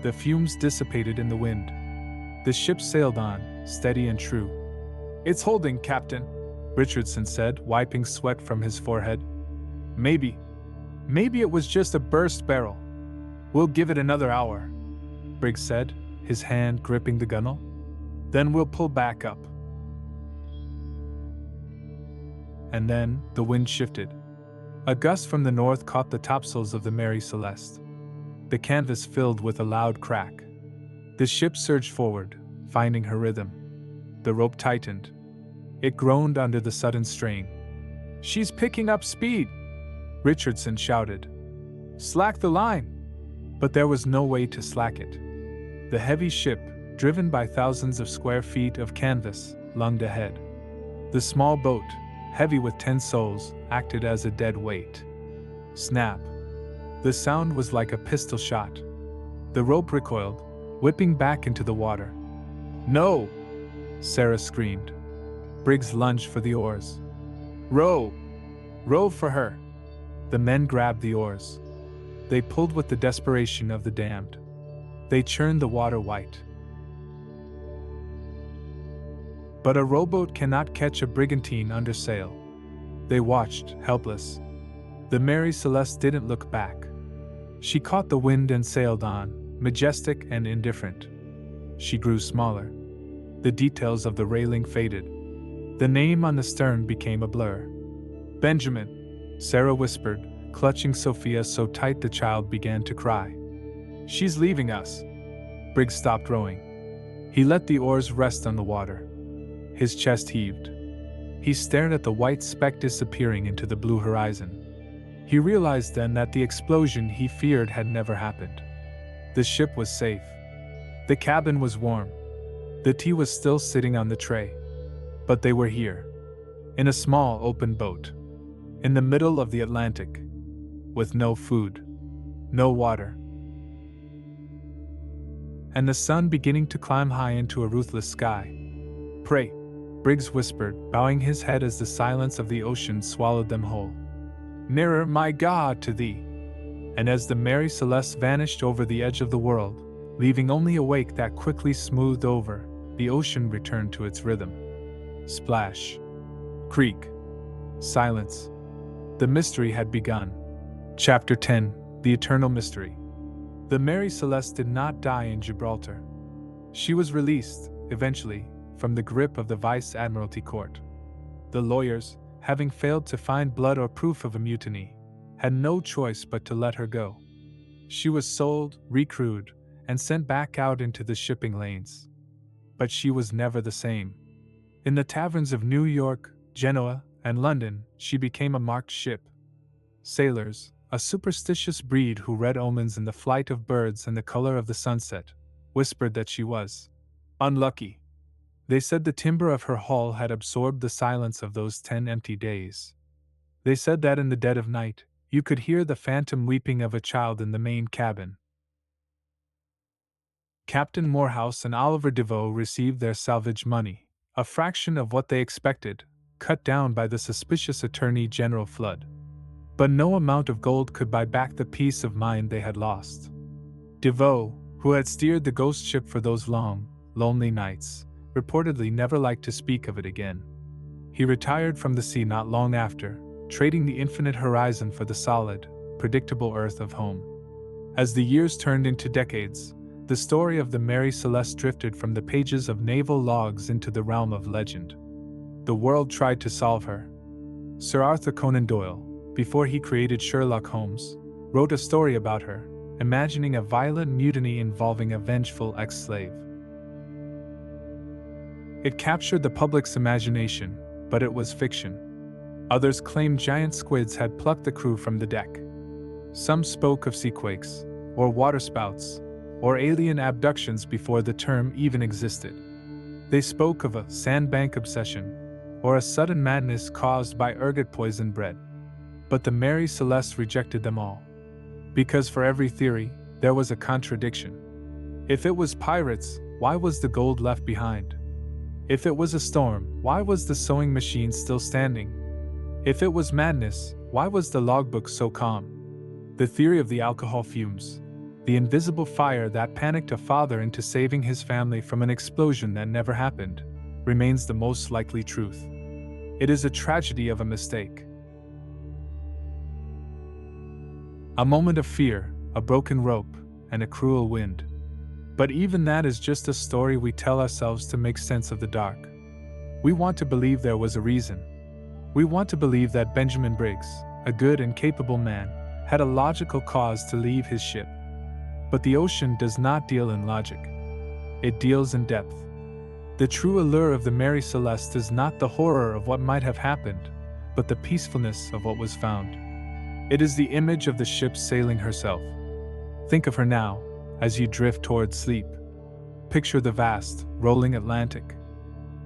The fumes dissipated in the wind. The ship sailed on, steady and true. "It's holding, Captain," Richardson said, wiping sweat from his forehead. Maybe it was just a burst barrel. We'll give it another hour," Briggs said, his hand gripping the gunwale. "Then we'll pull back up." And then the wind shifted. A gust from the north caught the topsails of the Mary Celeste. The canvas filled with a loud crack. The ship surged forward, finding her rhythm. The rope tightened. It groaned under the sudden strain. "She's picking up speed!" Richardson shouted. "Slack the line!" But there was no way to slack it. The heavy ship, driven by thousands of square feet of canvas, lunged ahead. The small boat, heavy with 10 souls, acted as a dead weight. Snap! The sound was like a pistol shot. The rope recoiled, whipping back into the water. "No!" Sarah screamed. Briggs lunged for the oars. "Row! Row for her!" The men grabbed the oars. They pulled with the desperation of the damned. They churned the water white. But a rowboat cannot catch a brigantine under sail. They watched, helpless. The Mary Celeste didn't look back. She caught the wind and sailed on, majestic and indifferent. She grew smaller. The details of the railing faded. The name on the stern became a blur. "Benjamin," Sarah whispered, clutching Sophia so tight the child began to cry. "She's leaving us." Briggs stopped rowing. He let the oars rest on the water. His chest heaved. He stared at the white speck disappearing into the blue horizon. He realized then that the explosion he feared had never happened. The ship was safe. The cabin was warm. The tea was still sitting on the tray. But they were here. In a small open boat. In the middle of the Atlantic. With no food. No water. And the sun beginning to climb high into a ruthless sky. "Pray," Briggs whispered, bowing his head as the silence of the ocean swallowed them whole. "Nearer, my God, to thee." And as the Mary Celeste vanished over the edge of the world, leaving only a wake that quickly smoothed over, the ocean returned to its rhythm. Splash. Creak. Silence. The mystery had begun. Chapter 10. The Eternal Mystery. The Mary Celeste did not die in Gibraltar. She was released, eventually, from the grip of the Vice Admiralty Court. The lawyers, having failed to find blood or proof of a mutiny, had no choice but to let her go. She was sold, recrewed, and sent back out into the shipping lanes. But she was never the same. In the taverns of New York, Genoa, and London, she became a marked ship. Sailors, a superstitious breed who read omens in the flight of birds and the color of the sunset, whispered that she was unlucky. They said the timber of her hull had absorbed the silence of those 10 empty days. They said that in the dead of night, you could hear the phantom weeping of a child in the main cabin. Captain Morehouse and Oliver Devoe received their salvage money, a fraction of what they expected, cut down by the suspicious Attorney General Flood. But no amount of gold could buy back the peace of mind they had lost. DeVoe, who had steered the ghost ship for those long, lonely nights, reportedly never liked to speak of it again. He retired from the sea not long after, trading the infinite horizon for the solid, predictable earth of home. As the years turned into decades, the story of the Mary Celeste drifted from the pages of naval logs into the realm of legend. The world tried to solve her. Sir Arthur Conan Doyle, before he created Sherlock Holmes, wrote a story about her, imagining a violent mutiny involving a vengeful ex-slave. It captured the public's imagination, but it was fiction. Others claimed giant squids had plucked the crew from the deck. Some spoke of seaquakes, or waterspouts, or alien abductions before the term even existed. They spoke of a sandbank obsession, or a sudden madness caused by ergot poison bread. But the Mary Celeste rejected them all. Because for every theory, there was a contradiction. If it was pirates, why was the gold left behind? If it was a storm, why was the sewing machine still standing? If it was madness, why was the logbook so calm? The theory of the alcohol fumes, the invisible fire that panicked a father into saving his family from an explosion that never happened, remains the most likely truth. It is a tragedy of a mistake. A moment of fear, a broken rope, and a cruel wind. But even that is just a story we tell ourselves to make sense of the dark. We want to believe there was a reason. We want to believe that Benjamin Briggs, a good and capable man, had a logical cause to leave his ship. But the ocean does not deal in logic. It deals in depth. The true allure of the Mary Celeste is not the horror of what might have happened, but the peacefulness of what was found. It is the image of the ship sailing herself. Think of her now, as you drift towards sleep. Picture the vast, rolling Atlantic.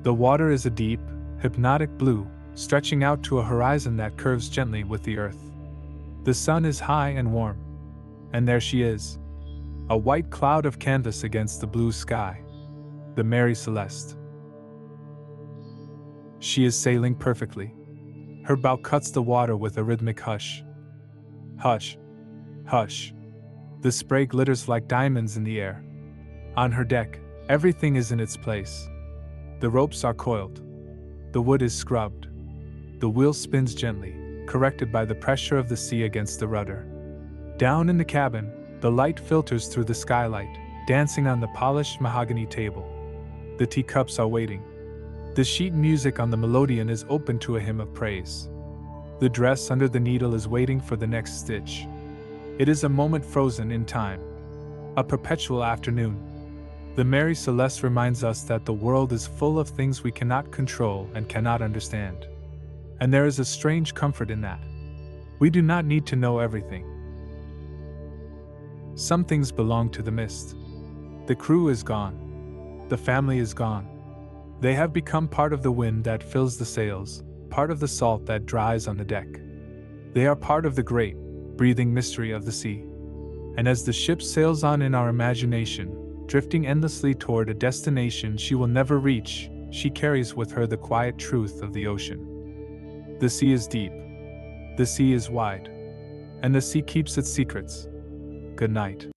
The water is a deep, hypnotic blue, stretching out to a horizon that curves gently with the earth. The sun is high and warm. And there she is. A white cloud of canvas against the blue sky. The Mary Celeste. She is sailing perfectly. Her bow cuts the water with a rhythmic hush. Hush. Hush. The spray glitters like diamonds in the air. On her deck, everything is in its place. The ropes are coiled. The wood is scrubbed. The wheel spins gently, corrected by the pressure of the sea against the rudder. Down in the cabin, the light filters through the skylight, dancing on the polished mahogany table. The teacups are waiting. The sheet music on the melodeon is open to a hymn of praise. The dress under the needle is waiting for the next stitch. It is a moment frozen in time. A perpetual afternoon. The Mary Celeste reminds us that the world is full of things we cannot control and cannot understand. And there is a strange comfort in that. We do not need to know everything. Some things belong to the mist. The crew is gone. The family is gone. They have become part of the wind that fills the sails, part of the salt that dries on the deck. They are part of the great, breathing mystery of the sea. And as the ship sails on in our imagination, drifting endlessly toward a destination she will never reach, she carries with her the quiet truth of the ocean. The sea is deep. The sea is wide. And the sea keeps its secrets. Good night.